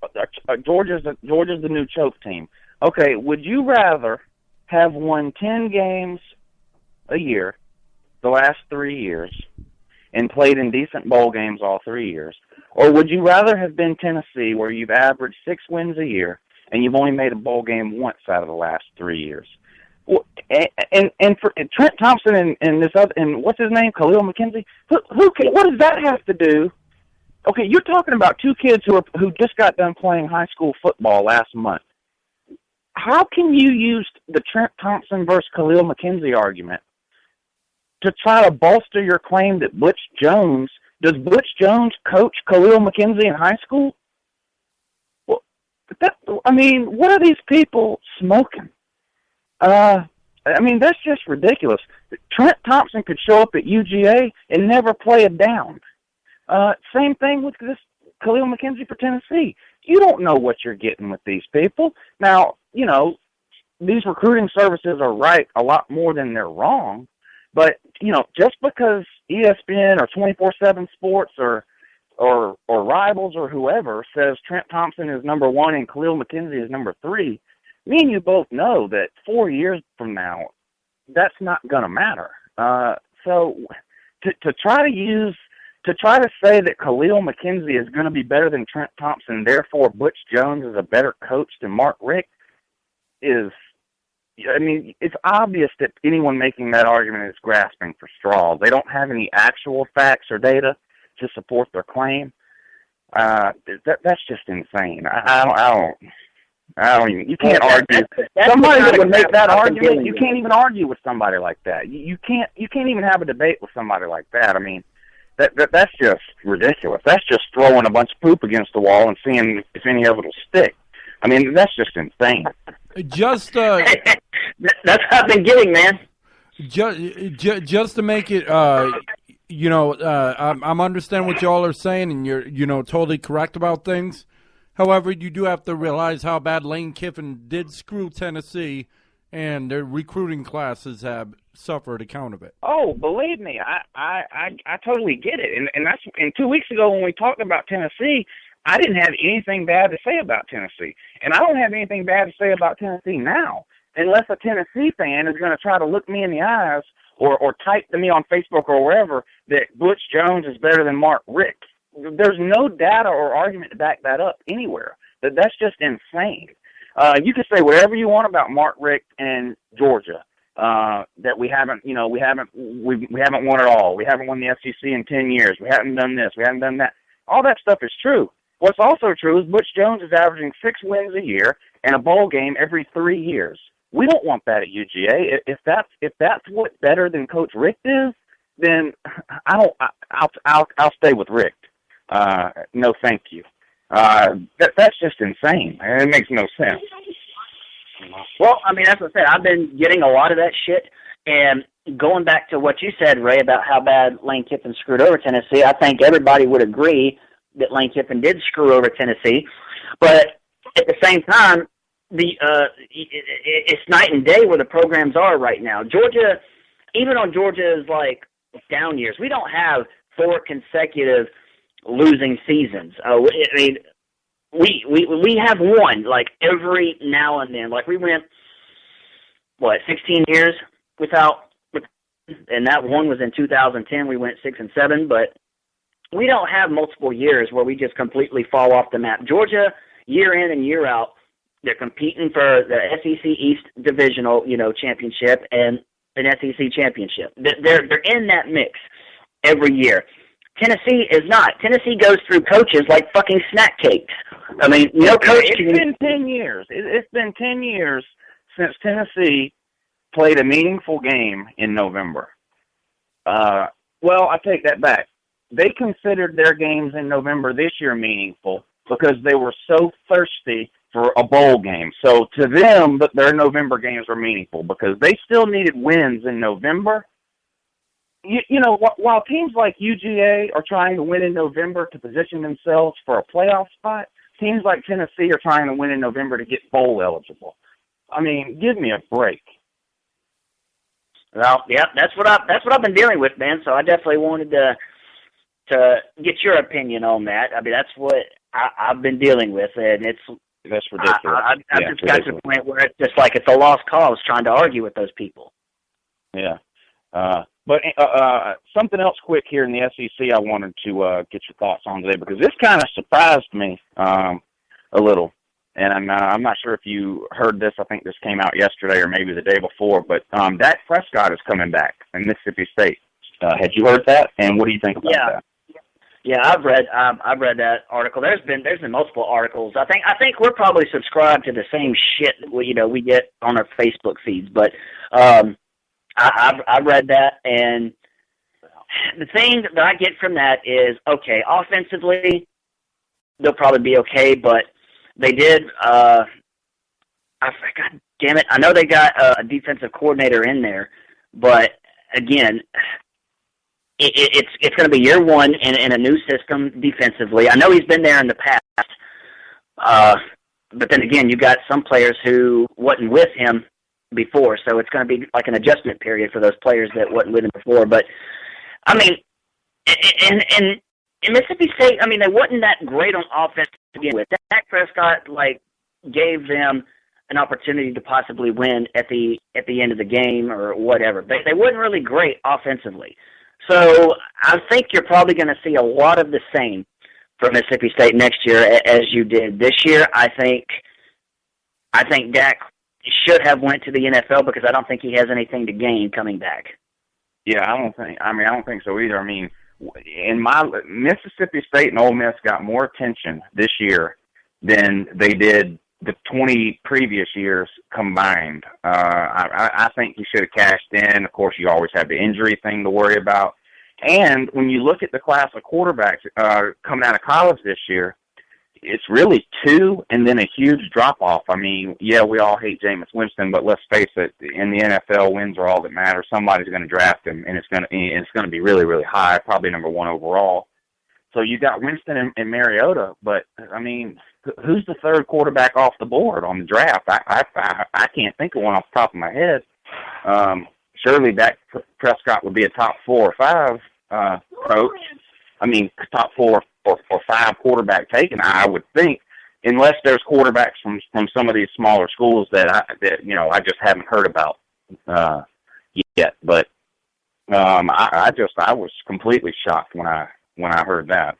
Georgia's the new choke team. Okay, would you rather have won 10 games a year the last 3 years and played in decent bowl games all 3 years, or would you rather have been Tennessee, where you've averaged 6 wins a year and you've only made a bowl game once out of the last 3 years? Well, and for Trent Thompson and this other, and what's his name, Khalil McKenzie, what does that have to do? Okay, you're talking about 2 kids who just got done playing high school football last month. How can you use the Trent Thompson versus Khalil McKenzie argument to try to bolster your claim that Butch Jones coach Khalil McKenzie in high school? Well, what are these people smoking? That's just ridiculous. Trent Thompson could show up at UGA and never play a down. Same thing with this Khalil McKenzie for Tennessee. You don't know what you're getting with these people. Now, these recruiting services are right a lot more than they're wrong. But, just because ESPN or 24/7 Sports or Rivals or whoever says Trent Thompson is number 1 and Khalil McKenzie is number 3, me and you both know that 4 years from now, that's not going to matter. So to try to say that Khalil McKenzie is going to be better than Trent Thompson, therefore Butch Jones is a better coach than Mark Richt it's obvious that anyone making that argument is grasping for straws. They don't have any actual facts or data to support their claim. That's just insane. I don't even. You can't argue. Somebody that would make that argument, you can't even argue with somebody like that. You can't even have a debate with somebody like that. I mean, that's just ridiculous. That's just throwing a bunch of poop against the wall and seeing if any of it will stick. I mean, that's just insane. Just that's what I've been getting, man. Just to make it, I'm understanding what y'all are saying, and you're, totally correct about things. However, you do have to realize how bad Lane Kiffin did screw Tennessee, and their recruiting classes have suffered account of it. Oh, believe me, I totally get it. And that's 2 weeks ago when we talked about Tennessee, I didn't have anything bad to say about Tennessee. And I don't have anything bad to say about Tennessee now, unless a Tennessee fan is going to try to look me in the eyes or type to me on Facebook or wherever that Butch Jones is better than Mark Richt. There's no data or argument to back that up anywhere. That's just insane. You can say whatever you want about Mark Richt and Georgia, that we haven't won it all. We haven't won the SEC in 10 years. We haven't done this. We haven't done that. All that stuff is true. What's also true is Butch Jones is averaging 6 wins a year and a bowl game every 3 years. We don't want that at UGA. If that's what better than Coach Richt is, then I'll stay with Richt. No, thank you. That's just insane. It makes no sense. Well, I mean, that's what I said. I've been getting a lot of that shit, and going back to what you said, Ray, about how bad Lane Kiffin screwed over Tennessee, I think everybody would agree that Lane Kiffin did screw over Tennessee, but at the same time, it's night and day where the programs are right now. Georgia, even on Georgia's like down years, we don't have 4 consecutive losing seasons. I mean, we have one like every now and then. Like we went 16 years without, and that one was in 2010. We went 6-7, but we don't have multiple years where we just completely fall off the map. Georgia, year in and year out, they're competing for the SEC East Divisional, championship and an SEC championship. They're in that mix every year. Tennessee is not. Tennessee goes through coaches like fucking snack cakes. I mean, no coach. It's been 10 years. It's been 10 years since Tennessee played a meaningful game in November. Well, I take that back. They considered their games in November this year meaningful because they were so thirsty for a bowl game. So to them, their November games were meaningful because they still needed wins in November. While teams like UGA are trying to win in November to position themselves for a playoff spot, teams like Tennessee are trying to win in November to get bowl eligible. I mean, give me a break. Well, yeah, that's what I've been dealing with, man. So I definitely wanted to get your opinion on that. I mean, that's what I've been dealing with, and that's ridiculous. I've just got to the point where it's just like it's a lost cause trying to argue with those people. Yeah. But something else quick here in the SEC I wanted to get your thoughts on today because this kind of surprised me a little. And I'm not sure if you heard this. I think this came out yesterday or maybe the day before. But Dak Prescott is coming back in Mississippi State. Had you heard that? And what do you think about that? Yeah, I've read that article. There's been multiple articles. I think we're probably subscribed to the same shit we get on our Facebook feeds. But I've read that, and the thing that I get from that is, okay, offensively they'll probably be okay, but they did. God damn it! I know they got a defensive coordinator in there, but again, it's going to be year one in a new system defensively. I know he's been there in the past, but then again, you got some players who wasn't with him before, so it's going to be like an adjustment period for those players that wasn't with him before. But I mean, in Mississippi State, I mean, they wasn't that great on offense to begin with. Dak Prescott gave them an opportunity to possibly win at the end of the game or whatever. They wasn't really great offensively. So I think you're probably going to see a lot of the same for Mississippi State next year as you did this year. I think Dak should have went to the NFL because I don't think he has anything to gain coming back. Yeah, I don't think so either. I mean, Mississippi State and Ole Miss got more attention this year than they did the 20 previous years combined. I think he should have cashed in. Of course, you always have the injury thing to worry about. And when you look at the class of quarterbacks coming out of college this year, it's really 2 and then a huge drop-off. I mean, yeah, we all hate Jameis Winston, but let's face it, in the NFL, wins are all that matter. Somebody's going to draft him, and it's going to be really, really high, probably number 1 overall. So you got Winston and Mariota, but, I mean, who's the third quarterback off the board on the draft? I can't think of one off the top of my head. Surely Dak Prescott would be a top 4 or 5 coach. I mean, top 4 or 5 quarterback taken, I would think, unless there's quarterbacks from some of these smaller schools that I just haven't heard about yet. But I was completely shocked when I heard that.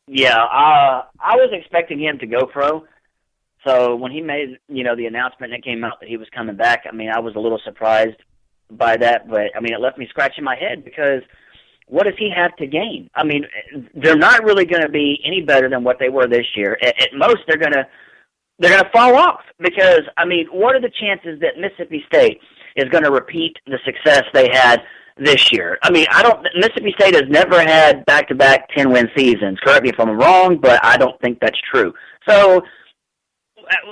Yeah, I was expecting him to go pro. So when he made, the announcement and it came out that he was coming back, I mean, I was a little surprised by that. But, I mean, it left me scratching my head because what does he have to gain? I mean, they're not really going to be any better than what they were this year. At most, they're going to they're going to fall off because, I mean, what are the chances that Mississippi State is going to repeat the success they had this year? I mean, Mississippi State has never had back-to-back 10-win seasons. Correct me if I'm wrong, but I don't think that's true. So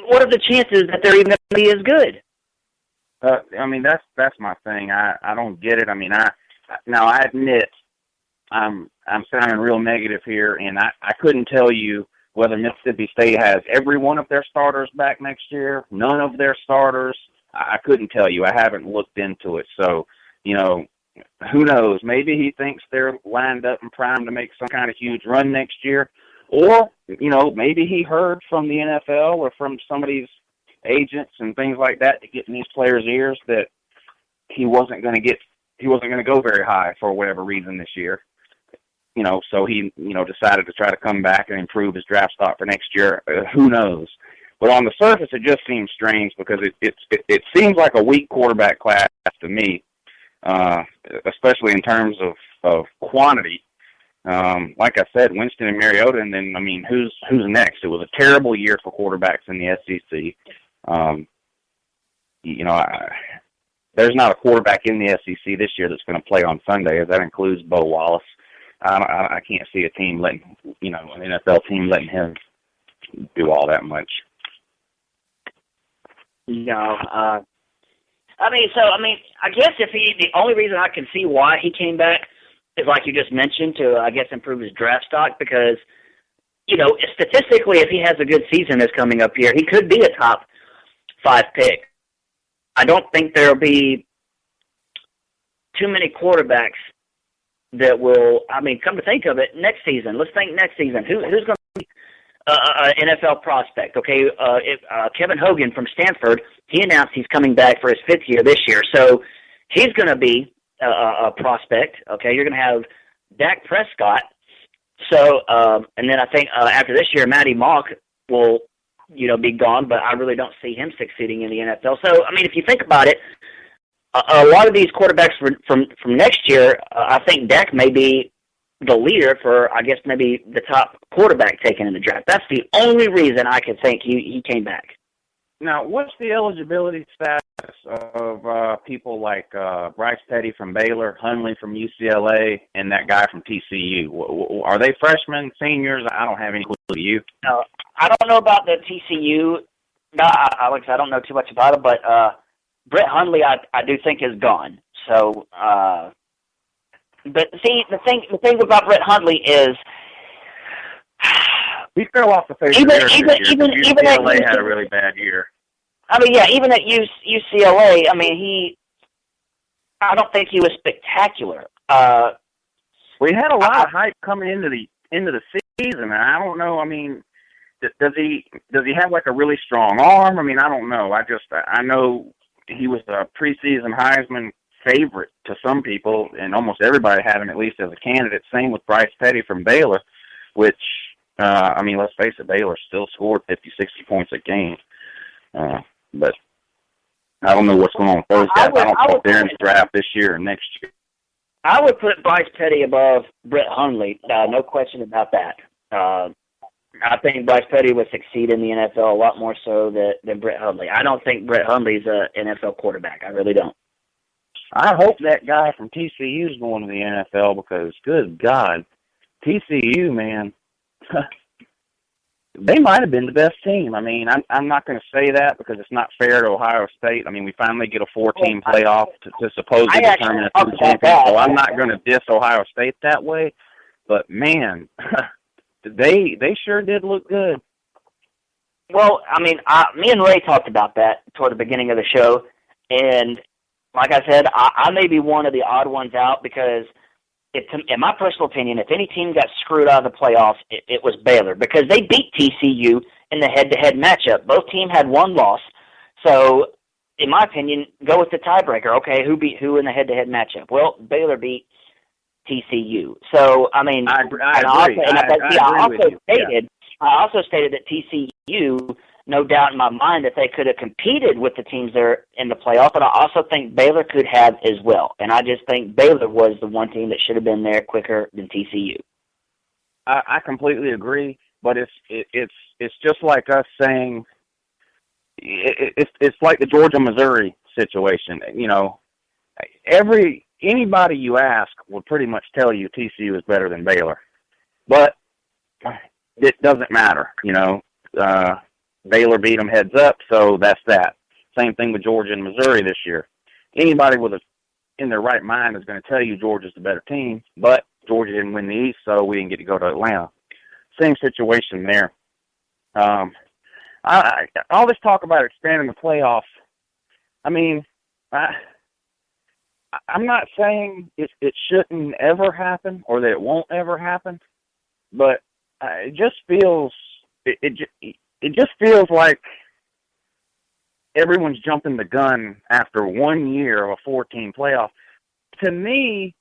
what are the chances that they're even going to be as good? I mean, that's my thing. I don't get it. I mean, I admit I'm sounding real negative here, and I couldn't tell you whether Mississippi State has every one of their starters back next year, none of their starters. I couldn't tell you. I haven't looked into it. So, you know, who knows? Maybe he thinks they're lined up and primed to make some kind of huge run next year. Or, you know, maybe he heard from the NFL or from somebody's agents and things like that to get in these players' ears that he wasn't going to go very high for whatever reason this year. You know, so he, you know, decided to try to come back and improve his draft stock for next year. Who knows? But on the surface, it just seems strange because it seems like a weak quarterback class to me, especially in terms of quantity. Like I said, Winston and Mariota, and then, I mean, who's next? It was a terrible year for quarterbacks in the SEC. You know, there's not a quarterback in the SEC this year that's going to play on Sunday. That includes Bo Wallace. I can't see a team letting, you know, an NFL team letting him do all that much. No, I guess the only reason I can see why he came back is like you just mentioned to, I guess, improve his draft stock because, you know, statistically, if he has a good season this coming up year, he could be a top 5 pick. I don't think there'll be too many quarterbacks that will, I mean, come to think of it, next season, let's think next season, who's going to be an NFL prospect? Okay, Kevin Hogan from Stanford, he announced he's coming back for his 5th year this year, so he's going to be a prospect. Okay, you're going to have Dak Prescott. So, and then I think after this year, Matty Mock will, you know, be gone, but I really don't see him succeeding in the NFL. So, I mean, if you think about it, a lot of these quarterbacks from next year, I think Dak may be the leader for, I guess, maybe the top quarterback taken in the draft. That's the only reason I could think he came back. Now, what's the eligibility status of people like Bryce Petty from Baylor, Hundley from UCLA, and that guy from TCU? Are they freshmen, seniors? I don't have any clue. Do you? No, I don't know about the TCU. No, Alex, I don't know too much about it, but Brett Hundley, I do think is gone. So, but see, the thing about Brett Hundley is he fell off the face of the earth. Even UCLA had a really bad year. I mean, yeah, even at UCLA, I mean, I don't think he was spectacular. We had a lot of hype coming into the season, and I don't know. I mean, does he have like a really strong arm? I mean, I don't know. I know he was a preseason Heisman favorite to some people, and almost everybody had him at least as a candidate. Same with Bryce Petty from Baylor, which, I mean, let's face it, Baylor still scored 50, 60 points a game. But I don't know what's going on with those guys. I don't think they're in the draft this year or next year. I would put Bryce Petty above Brett Hundley, no question about that. I think Bryce Petty would succeed in the NFL a lot more so than Brett Hundley. I don't think Brett Hundley's an NFL quarterback. I really don't. I hope that guy from TCU is going to the NFL because, good God, TCU, man, they might have been the best team. I mean, I'm not going to say that because it's not fair to Ohio State. I mean, we finally get a 4-team playoff to supposedly determine a 2 champion, so I'm not going to diss Ohio State that way. But, man, they sure did look good. Well, I mean, me and Ray talked about that toward the beginning of the show, and like I said, I may be one of the odd ones out because, in my personal opinion, if any team got screwed out of the playoffs, it was Baylor because they beat TCU in the head-to-head matchup. Both teams had 1 loss. So, in my opinion, go with the tiebreaker. Okay, who beat who in the head-to-head matchup? Well, Baylor beat TCU. So, I mean, I agree. I also stated that TCU, no doubt in my mind that they could have competed with the teams that are in the playoff, but I also think Baylor could have as well. And I just think Baylor was the one team that should have been there quicker than TCU. I completely agree, but it's just like us saying it's like the Georgia-Missouri situation. You know, anybody you ask will pretty much tell you TCU is better than Baylor, but it doesn't matter. You know, Baylor beat them heads up, so that's that. Same thing with Georgia and Missouri this year. Anybody in their right mind is going to tell you Georgia's the better team, but Georgia didn't win the East, so we didn't get to go to Atlanta. Same situation there. All this talk about expanding the playoffs, I mean, I'm not saying it shouldn't ever happen or that it won't ever happen, but it just feels like everyone's jumping the gun after 1 year of a 14 playoff. To me,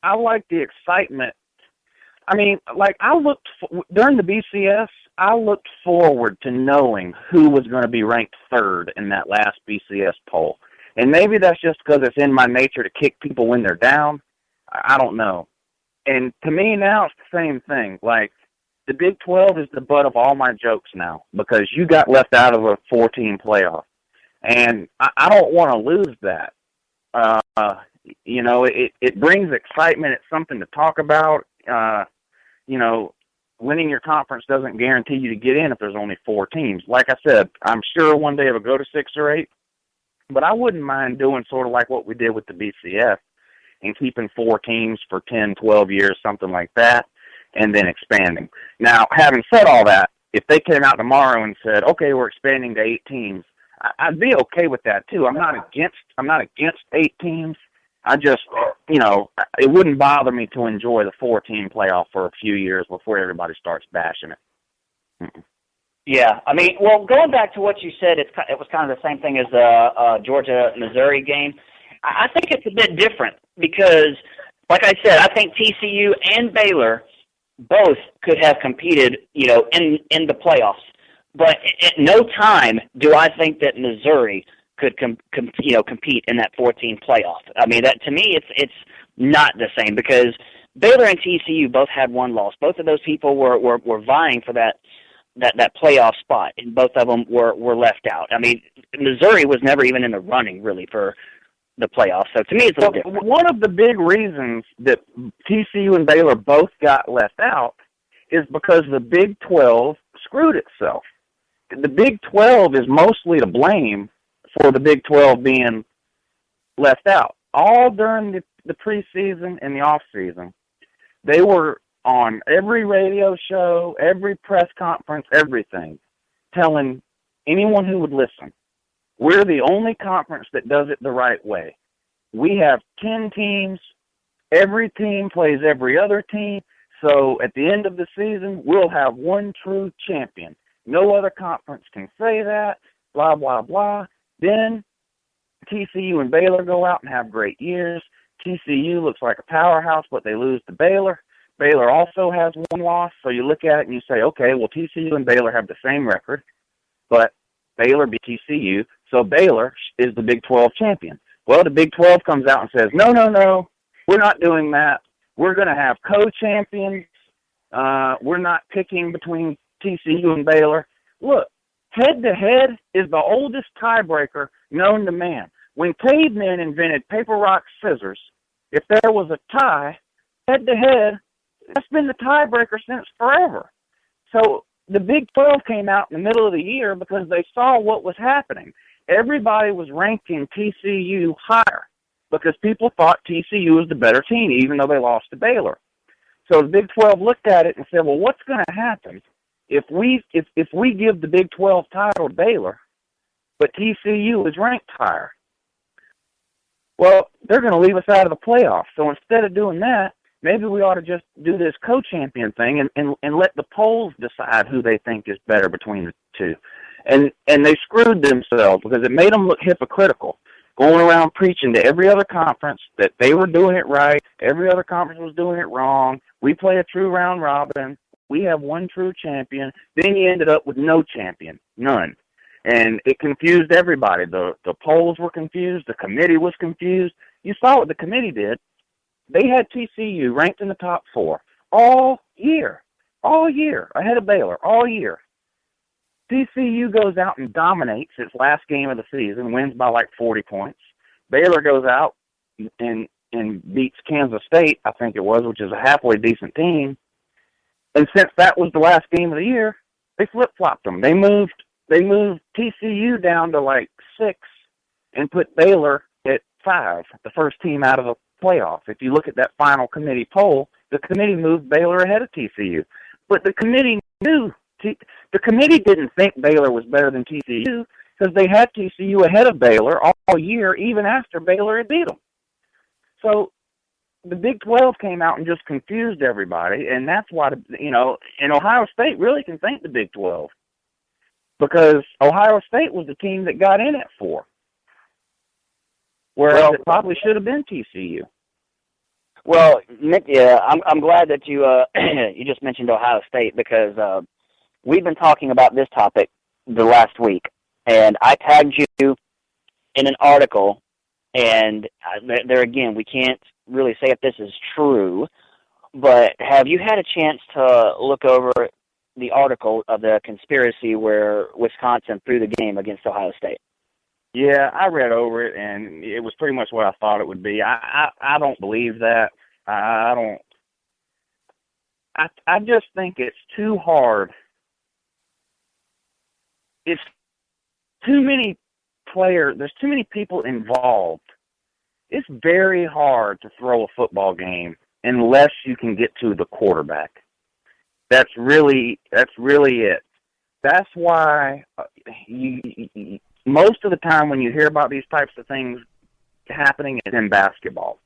I like the excitement. I mean, like during the BCS, I looked forward to knowing who was going to be ranked third in that last BCS poll. And maybe that's just because it's in my nature to kick people when they're down. I don't know. And to me now it's the same thing. Like, the Big 12 is the butt of all my jokes now because you got left out of a 14 playoff. And I don't want to lose that. You know, it brings excitement. It's something to talk about. You know, winning your conference doesn't guarantee you to get in if there's only 4 teams. Like I said, I'm sure one day it'll go to 6 or 8, but I wouldn't mind doing sort of like what we did with the BCS and keeping 4 teams for 10, 12 years, something like that, and then expanding. Now, having said all that, if they came out tomorrow and said, okay, we're expanding to 8 teams, I'd be okay with that too. I'm not against 8 teams. I just, you know, it wouldn't bother me to enjoy the 4-team playoff for a few years before everybody starts bashing it. Mm-mm. Yeah, I mean, well, going back to what you said, it was kind of the same thing as the Georgia-Missouri game. I think it's a bit different because, like I said, I think TCU and Baylor both could have competed, you know, in the playoffs. But at no time do I think that Missouri could compete in that 14 playoff. I mean, that to me, it's not the same because Baylor and TCU both had 1 loss. Both of those people were vying for that playoff spot, and both of them were left out. I mean, Missouri was never even in the running really for the playoffs. So to me, it's a little different. One of the big reasons that TCU and Baylor both got left out is because the Big 12 screwed itself. The Big 12 is mostly to blame for the Big 12 being left out. All during the preseason and the off-season, they were on every radio show, every press conference, everything, telling anyone who would listen, we're the only conference that does it the right way. We have 10 teams. Every team plays every other team. So at the end of the season, we'll have 1 true champion. No other conference can say that, blah, blah, blah. Then TCU and Baylor go out and have great years. TCU looks like a powerhouse, but they lose to Baylor. Baylor also has 1 loss, so you look at it and you say, okay, well, TCU and Baylor have the same record, but Baylor beat TCU, so Baylor is the Big 12 champion. Well, the Big 12 comes out and says, no, we're not doing that. We're going to have co-champions. We're not picking between TCU and Baylor. Look, head-to-head is the oldest tiebreaker known to man. When cavemen invented paper, rock, scissors, if there was a tie, head-to-head, that's been the tiebreaker since forever. So the Big 12 came out in the middle of the year because they saw what was happening. Everybody was ranking TCU higher because people thought TCU was the better team, even though they lost to Baylor. So the Big 12 looked at it and said, well, what's going to happen if we give the Big 12 title to Baylor, but TCU is ranked higher? Well, they're going to leave us out of the playoffs. So instead of doing that, maybe we ought to just do this co-champion thing and let the polls decide who they think is better between the two. And they screwed themselves because it made them look hypocritical, going around preaching to every other conference that they were doing it right, every other conference was doing it wrong. We play a true round robin. We have 1 true champion. Then you ended up with no champion, none. And it confused everybody. The polls were confused. The committee was confused. You saw what the committee did. They had TCU ranked in the top 4 all year, ahead of Baylor, all year. TCU goes out and dominates its last game of the season, wins by like 40 points. Baylor goes out and beats Kansas State, I think it was, which is a halfway decent team. And since that was the last game of the year, they flip-flopped them. They moved TCU down to like 6 and put Baylor at 5, the first team out of the playoff. If you look at that final committee poll, the committee moved Baylor ahead of TCU. But the committee knew. The committee didn't think Baylor was better than TCU because they had TCU ahead of Baylor all year, even after Baylor had beat them. So the Big 12 came out and just confused everybody, and that's why, and Ohio State really can thank the Big 12 because Ohio State was the team that got in at 4, whereas it probably should have been TCU. Well, Nick, I'm glad that you you just mentioned Ohio State because we've been talking about this topic the last week, and I tagged you in an article, and there again, we can't really say if this is true, but have you had a chance to look over the article of the conspiracy where Wisconsin threw the game against Ohio State? Yeah, I read over it, and it was pretty much what I thought it would be. I don't believe that. I just think it's too hard. It's too many players. There's too many people involved. It's very hard to throw a football game unless you can get to the quarterback. That's really it. That's why most of the time when you hear about these types of things happening, it's in basketball.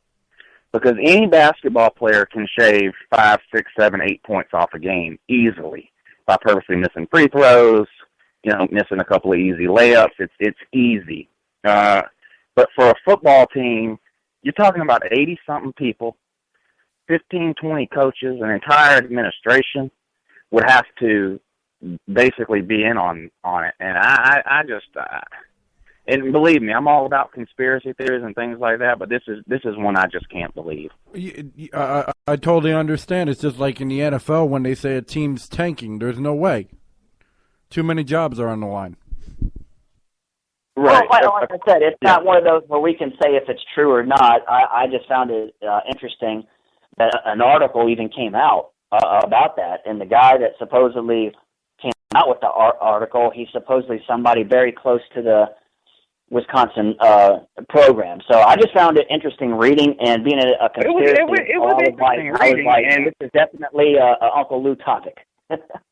Because any basketball player can shave 5, 6, 7, 8 points off a game easily by purposely missing free throws, missing a couple of easy layups. It's easy. But for a football team, you're talking about 80-something people, 15, 20 coaches, an entire administration would have to basically be in on it. And I just and believe me, I'm all about conspiracy theories and things like that, but this is one I just can't believe. I totally understand. It's just like in the NFL when they say a team's tanking. There's no way. Too many jobs are on the line. Right. Well, like I said, it's not one of those where we can say if it's true or not. I just found it interesting that an article even came out about that, and the guy that supposedly came out with the article, he's supposedly somebody very close to the Wisconsin program. So I just found it interesting reading, and being a conspiracy. It was interesting reading, and this is definitely a Uncle Lou topic.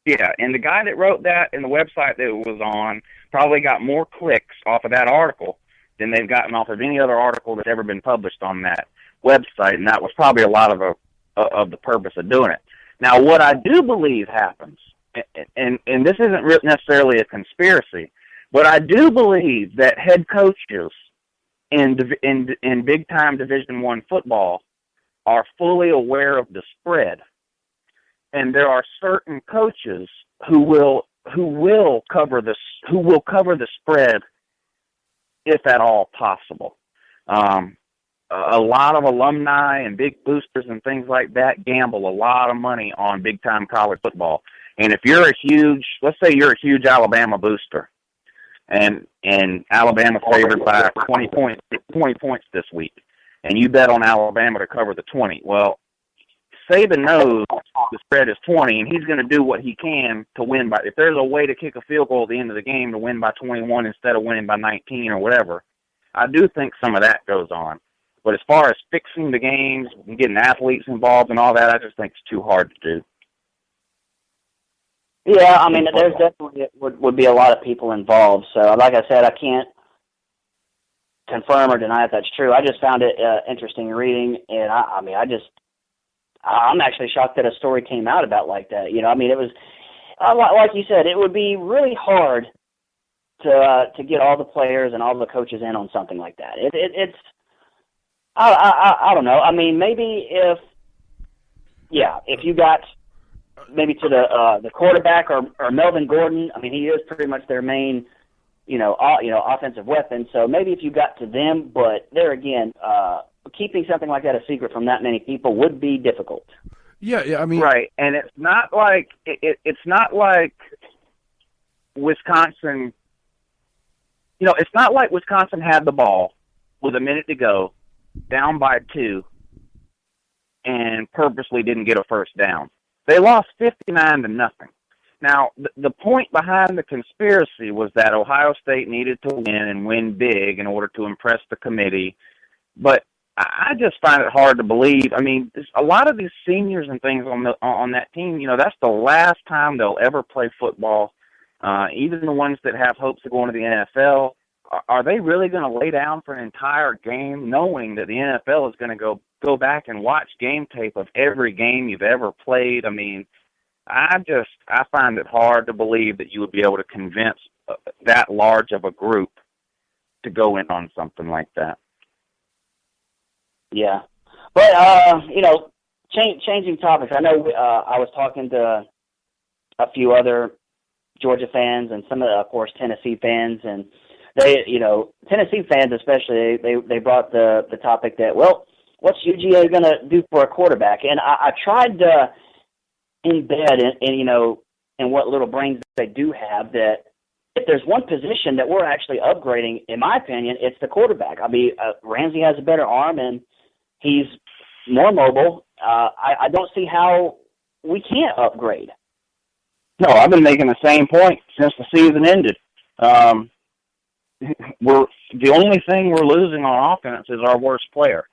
Yeah, and the guy that wrote that and the website that it was on probably got more clicks off of that article than they've gotten off of any other article that's ever been published on that website, and that was probably a lot of the purpose of doing it. Now, what I do believe happens, and this isn't necessarily a conspiracy, but I do believe that head coaches in big-time Division I football are fully aware of the spread. And there are certain coaches who will cover the spread if at all possible. A lot of alumni and big boosters and things like that gamble a lot of money on big time college football. And if you're let's say you're a huge Alabama booster, and Alabama's favored by 20 points this week, and you bet on Alabama to cover the 20. Well, Saban knows the spread is 20, and he's going to do what he can to win by. If there's a way to kick a field goal at the end of the game to win by 21 instead of winning by 19 or whatever, I do think some of that goes on. But as far as fixing the games and getting athletes involved and all that, I just think it's too hard to do. Yeah, I mean, there's definitely would be a lot of people involved. So, like I said, I can't confirm or deny if that's true. I just found it interesting reading, and I'm actually shocked that a story came out about like that. It was like you said, it would be really hard to get all the players and all the coaches in on something like that. It's I don't know. I mean, maybe if you got maybe to the quarterback or Melvin Gordon. I mean, he is pretty much their main offensive weapon. So maybe if you got to them, but there again, keeping something like that a secret from that many people would be difficult. Yeah, I mean, right, and it's not like Wisconsin, it's not like Wisconsin had the ball with a minute to go, down by 2, and purposely didn't get a first down. They lost 59-0. Now, the point behind the conspiracy was that Ohio State needed to win and win big in order to impress the committee. But I just find it hard to believe. I mean, a lot of these seniors and things on that team, that's the last time they'll ever play football. Even the ones that have hopes of going to the NFL, are they really going to lay down for an entire game knowing that the NFL is going to go back and watch game tape of every game you've ever played? I mean, I find it hard to believe that you would be able to convince that large of a group to go in on something like that. Yeah. But, changing topics. I know I was talking to a few other Georgia fans and some of course, Tennessee fans, and they, Tennessee fans especially, they brought the topic that, well, what's UGA going to do for a quarterback? And I tried to embed in what little brains they do have, that if there's one position that we're actually upgrading, in my opinion, it's the quarterback. I mean, Ramsey has a better arm and he's more mobile. I don't see how we can't upgrade. No, I've been making the same point since the season ended. The only thing we're losing on offense is our worst player.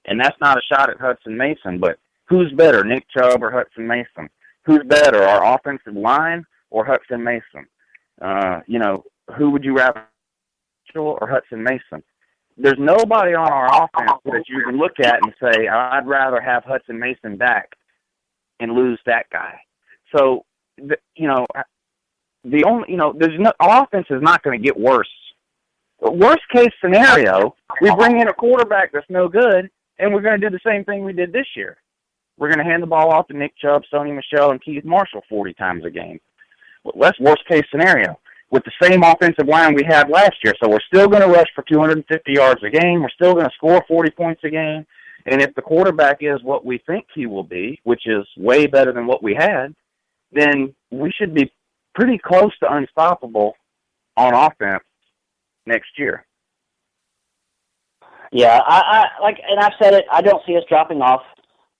And that's not a shot at Hudson Mason, but who's better, Nick Chubb or Hudson Mason? Who's better, our offensive line or Hudson Mason? Who would you rather, or Hudson Mason? There's nobody on our offense that you can look at and say, I'd rather have Hudson Mason back and lose that guy. So, our offense is not going to get worse. Worst case scenario, we bring in a quarterback that's no good, and we're going to do the same thing we did this year. We're going to hand the ball off to Nick Chubb, Sony Michel, and Keith Marshall 40 times a game. Well, that's worst case scenario with the same offensive line we had last year. So we're still going to rush for 250 yards a game. We're still going to score 40 points a game. And if the quarterback is what we think he will be, which is way better than what we had, then we should be pretty close to unstoppable on offense next year. Yeah, and I've said it, I don't see us dropping off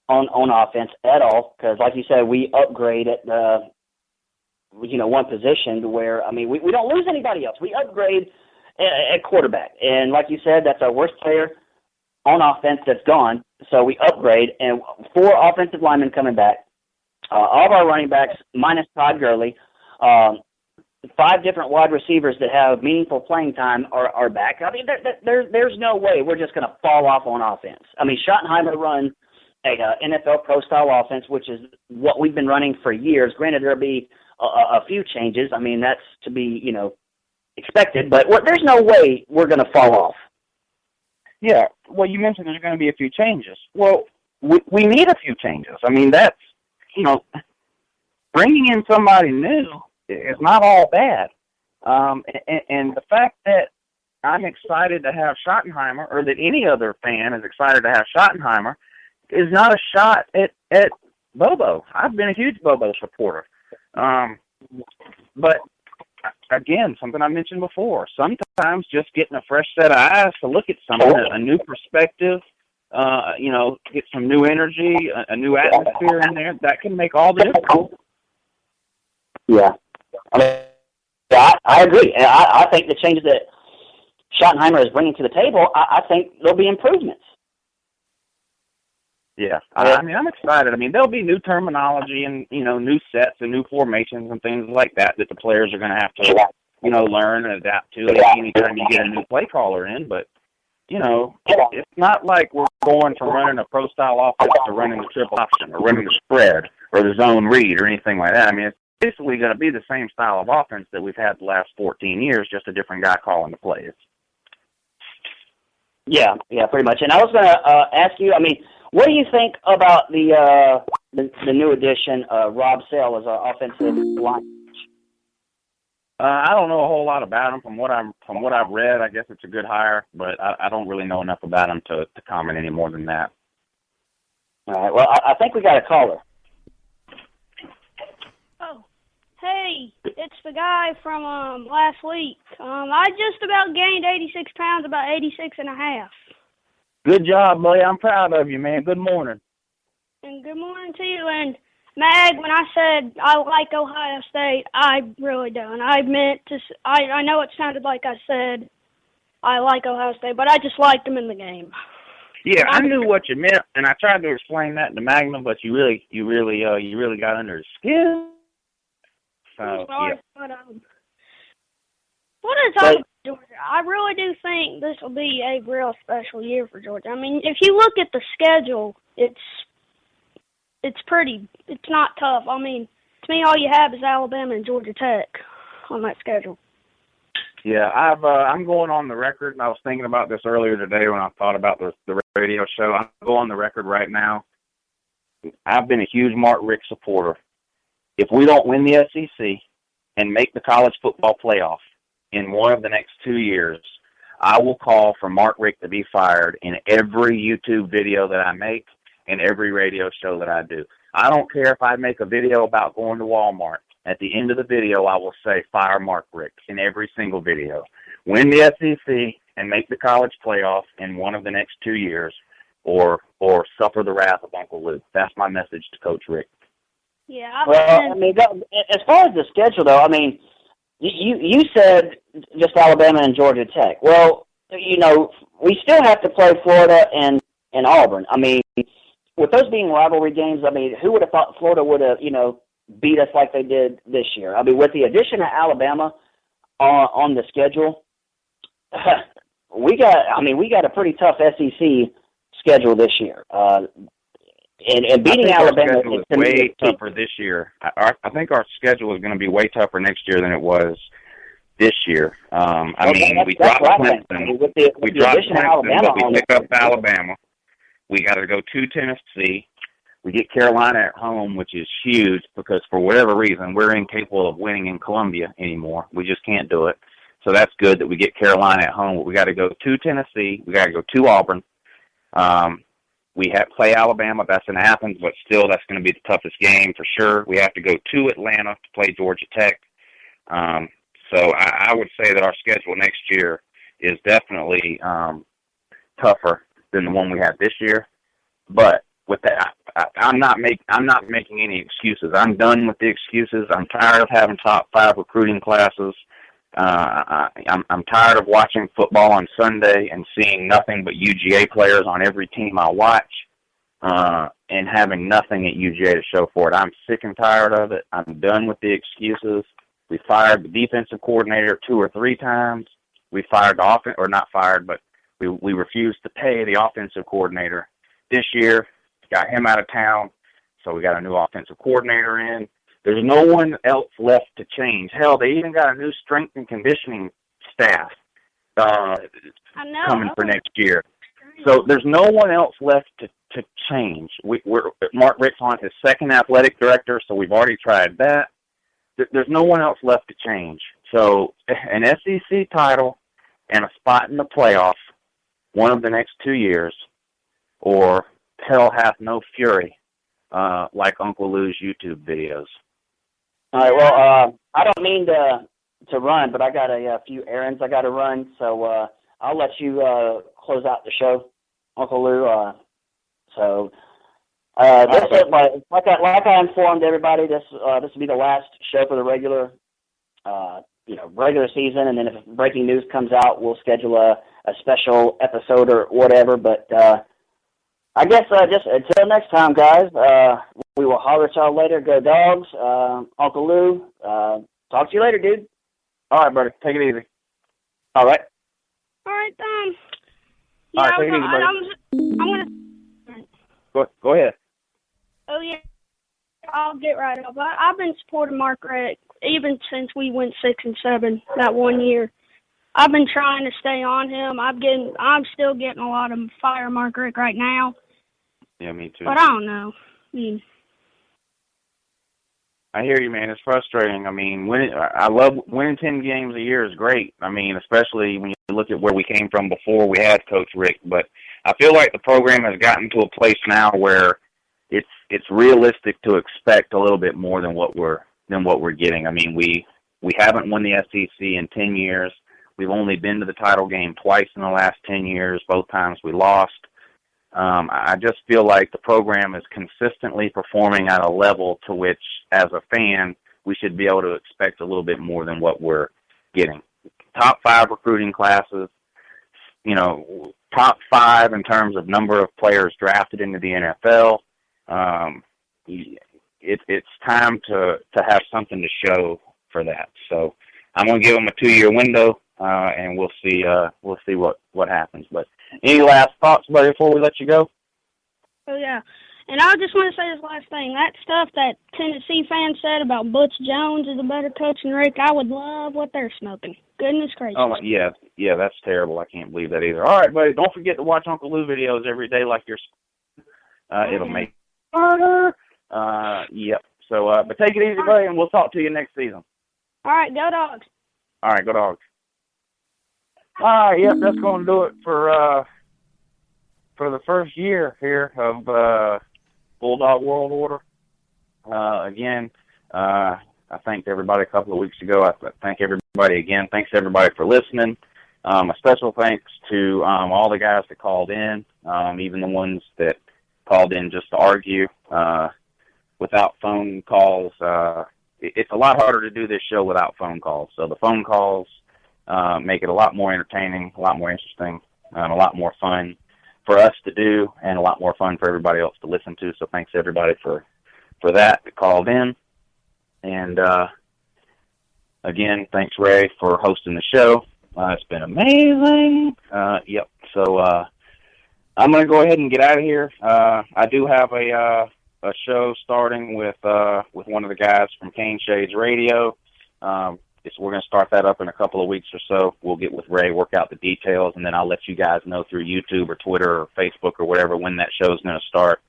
on offense at all, because like you said, we upgrade at one position to where, I mean, we don't lose anybody else. We upgrade at quarterback. And like you said, that's our worst player on offense that's gone. So we upgrade, and 4 offensive linemen coming back. All of our running backs, minus Todd Gurley, 5 different wide receivers that have meaningful playing time are back. I mean, there's no way we're just going to fall off on offense. I mean, Schottenheimer runs a NFL pro-style offense, which is what we've been running for years. Granted, there'll be a few changes. I mean, that's to be, expected. But there's no way we're going to fall off. Yeah. Well, you mentioned there's going to be a few changes. Well, we need a few changes. I mean, that's, bringing in somebody new is not all bad. And the fact that I'm excited to have Schottenheimer, or that any other fan is excited to have Schottenheimer, is not a shot at Bobo. I've been a huge Bobo supporter. But, again, something I mentioned before, sometimes just getting a fresh set of eyes to look at something, a new perspective, get some new energy, a new atmosphere in there, that can make all the difference. Yeah. I agree. And I think the changes that Schottenheimer is bringing to the table, I think there'll be improvements. Yeah. I'm excited. I mean, there'll be new terminology and, new sets and new formations and things like that the players are going to have to, learn and adapt to anytime you get a new play caller in. But, it's not like we're going from running a pro-style offense to running the triple option or running the spread or the zone read or anything like that. I mean, it's basically going to be the same style of offense that we've had the last 14 years, just a different guy calling the plays. Yeah, pretty much. And I was going to ask you, I mean, what do you think about the new addition, Rob Sale, as our offensive line? I don't know a whole lot about him. From what I've read, I guess it's a good hire, but I don't really know enough about him to comment any more than that. All right. Well, I think we got a caller. Oh. Hey, it's the guy from last week. I just about gained 86 pounds, about 86 and a half. Good job, buddy. I'm proud of you, man. Good morning. And good morning to you. And Mag, when I said I like Ohio State, I really don't. I meant to. I know it sounded like I said I like Ohio State, but I just liked them in the game. Yeah, I knew what you meant, and I tried to explain that to Magnum, but you really got under his skin. So, yeah. But, what is talking about Georgia? I really do think this will be a real special year for Georgia. I mean, if you look at the schedule, it's not tough. I mean, to me, all you have is Alabama and Georgia Tech on that schedule. Yeah, I'm going on the record, and I was thinking about this earlier today when I thought about the radio show. I'm going on the record right now. I've been a huge Mark Richt supporter. If we don't win the SEC and make the college football playoff in one of the next 2 years, I will call for Mark Richt to be fired in every YouTube video that I make and every radio show that I do. I don't care if I make a video about going to Walmart. At the end of the video, I will say, fire Mark Richt in every single video. Win the SEC and make the college playoff in one of the next 2 years, or suffer the wrath of Uncle Luke. That's my message to Coach Richt. Yeah. Well, I mean, as far as the schedule, though, I mean, you said just Alabama and Georgia Tech. Well, you know, we still have to play Florida and Auburn. I mean, with those being rivalry games, I mean, who would have thought Florida would have, you know, beat us like they did this year? I mean, with the addition of Alabama on the schedule, we got a pretty tough SEC schedule this year. And beating Alabama is way tougher this year. I think our schedule is going to be way tougher next year than it was this year. We dropped Clemson. We dropped Clemson, but we pick up Alabama. We got to go to Tennessee. We get Carolina at home, which is huge because for whatever reason, we're incapable of winning in Columbia anymore. We just can't do it. So that's good that we get Carolina at home. But we got to go to Tennessee. We got to go to Auburn. We have to play Alabama. That's in Athens, but still that's going to be the toughest game for sure. We have to go to Atlanta to play Georgia Tech. So I would say that our schedule next year is definitely tougher than the one we had this year. But with that, I'm not making any excuses. I'm done with the excuses. I'm tired of having top 5 recruiting classes. I'm tired of watching football on Sunday and seeing nothing but UGA players on every team I watch, and having nothing at UGA to show for it. I'm sick and tired of it. I'm done with the excuses. We fired the defensive coordinator 2 or 3 times. We fired the we refused to pay the offensive coordinator this year. Got him out of town, so we got a new offensive coordinator in. There's no one else left to change. Hell, they even got a new strength and conditioning staff coming for next year. So there's no one else left to change. Mark Richt's on his second athletic director, so we've already tried that. There's no one else left to change. So an SEC title and a spot in the playoffs one of the next 2 years, or hell hath no fury, like Uncle Lou's YouTube videos. All right, well, I don't mean to run, but I got a few errands I got to run, so I'll let you close out the show, Uncle Lou. Like I informed everybody, this will be the last show for the regular season, and then if breaking news comes out, we'll schedule a special episode or whatever. But I guess just until next time, guys. We will holler at y'all later. Go Dogs. Uncle Lou, talk to you later, dude. All right, buddy. Take it easy. All right. All right, All right, take it easy, buddy. I'm gonna. Go ahead. Oh yeah, I'll get right up. I've been supporting Mark Richt even since we went 6-7 that one year. I've been trying to stay on him. I'm still getting a lot of fire Mark Richt right now. Yeah, me too. But I don't know. I hear you, man. It's frustrating. I mean, I love winning 10 games a year is great. I mean, especially when you look at where we came from before we had Coach Richt. But I feel like the program has gotten to a place now where it's realistic to expect a little bit more than what we're than what we're getting. I mean, we haven't won the SEC in 10 years. We've only been to the title game twice in the last 10 years. Both times we lost. I just feel like the program is consistently performing at a level to which, as a fan, we should be able to expect a little bit more than what we're getting. Top 5 recruiting classes, top 5 in terms of number of players drafted into the NFL. It's time to have something to show for that. So I'm going to give them a 2-year window, and we'll see what happens. But any last thoughts, buddy, before we let you go? Oh, yeah. And I just want to say this last thing. That stuff that Tennessee fans said about Butch Jones is a better coach than Rick, I would love what they're smoking. Goodness gracious. Oh, yeah, that's terrible. I can't believe that either. All right, buddy, don't forget to watch Uncle Lou videos every day like you're it'll make it harder. Yep. So, but take it easy, buddy, and we'll talk to you next season. All right, go Dogs. All right, go Dogs. All right, yep, that's going to do it for the first year here of Bulldog World Order. Again, I thanked everybody a couple of weeks ago. I thank everybody again. Thanks everybody for listening. A special thanks to all the guys that called in, even the ones that called in just to argue. Without phone calls, it's a lot harder to do this show without phone calls. So the phone calls make it a lot more entertaining, a lot more interesting, a lot more fun for us to do, and a lot more fun for everybody else to listen to. So thanks everybody for that called in. And again, thanks Ray for hosting the show. It's been amazing. Yep. So I'm going to go ahead and get out of here. I do have a show starting with one of the guys from Cane Shades Radio. We're going to start that up in a couple of weeks or so. We'll get with Ray, work out the details, and then I'll let you guys know through YouTube or Twitter or Facebook or whatever when that show is going to start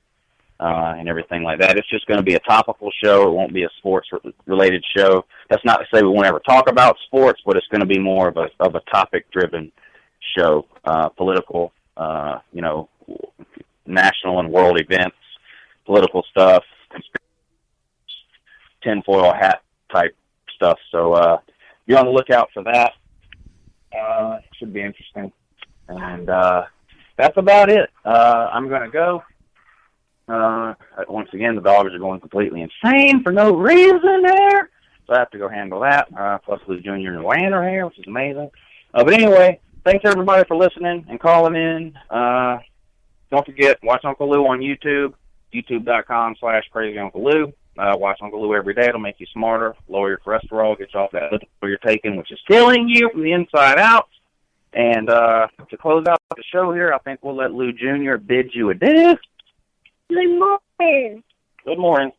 and everything like that. It's just going to be a topical show. It won't be a sports-related show. That's not to say we won't ever talk about sports, but it's going to be more of a topic-driven show, political, national and world events, political stuff, tinfoil hat type stuff. So be on the lookout for that. It should be interesting. And that's about it. I'm going to go. Once again, the dogs are going completely insane for no reason there. So I have to go handle that. Plus Lou Jr. and Luann are here, which is amazing. But anyway, thanks everybody for listening and calling in. Don't forget, watch Uncle Lou on YouTube, youtube.com/CrazyUncleLou. Watch Uncle Lou every day. It'll make you smarter, lower your cholesterol, get you off that lithium you're taking, which is killing you from the inside out. And to close out the show here, I think we'll let Lou Jr. bid you adieu. Good morning. Good morning.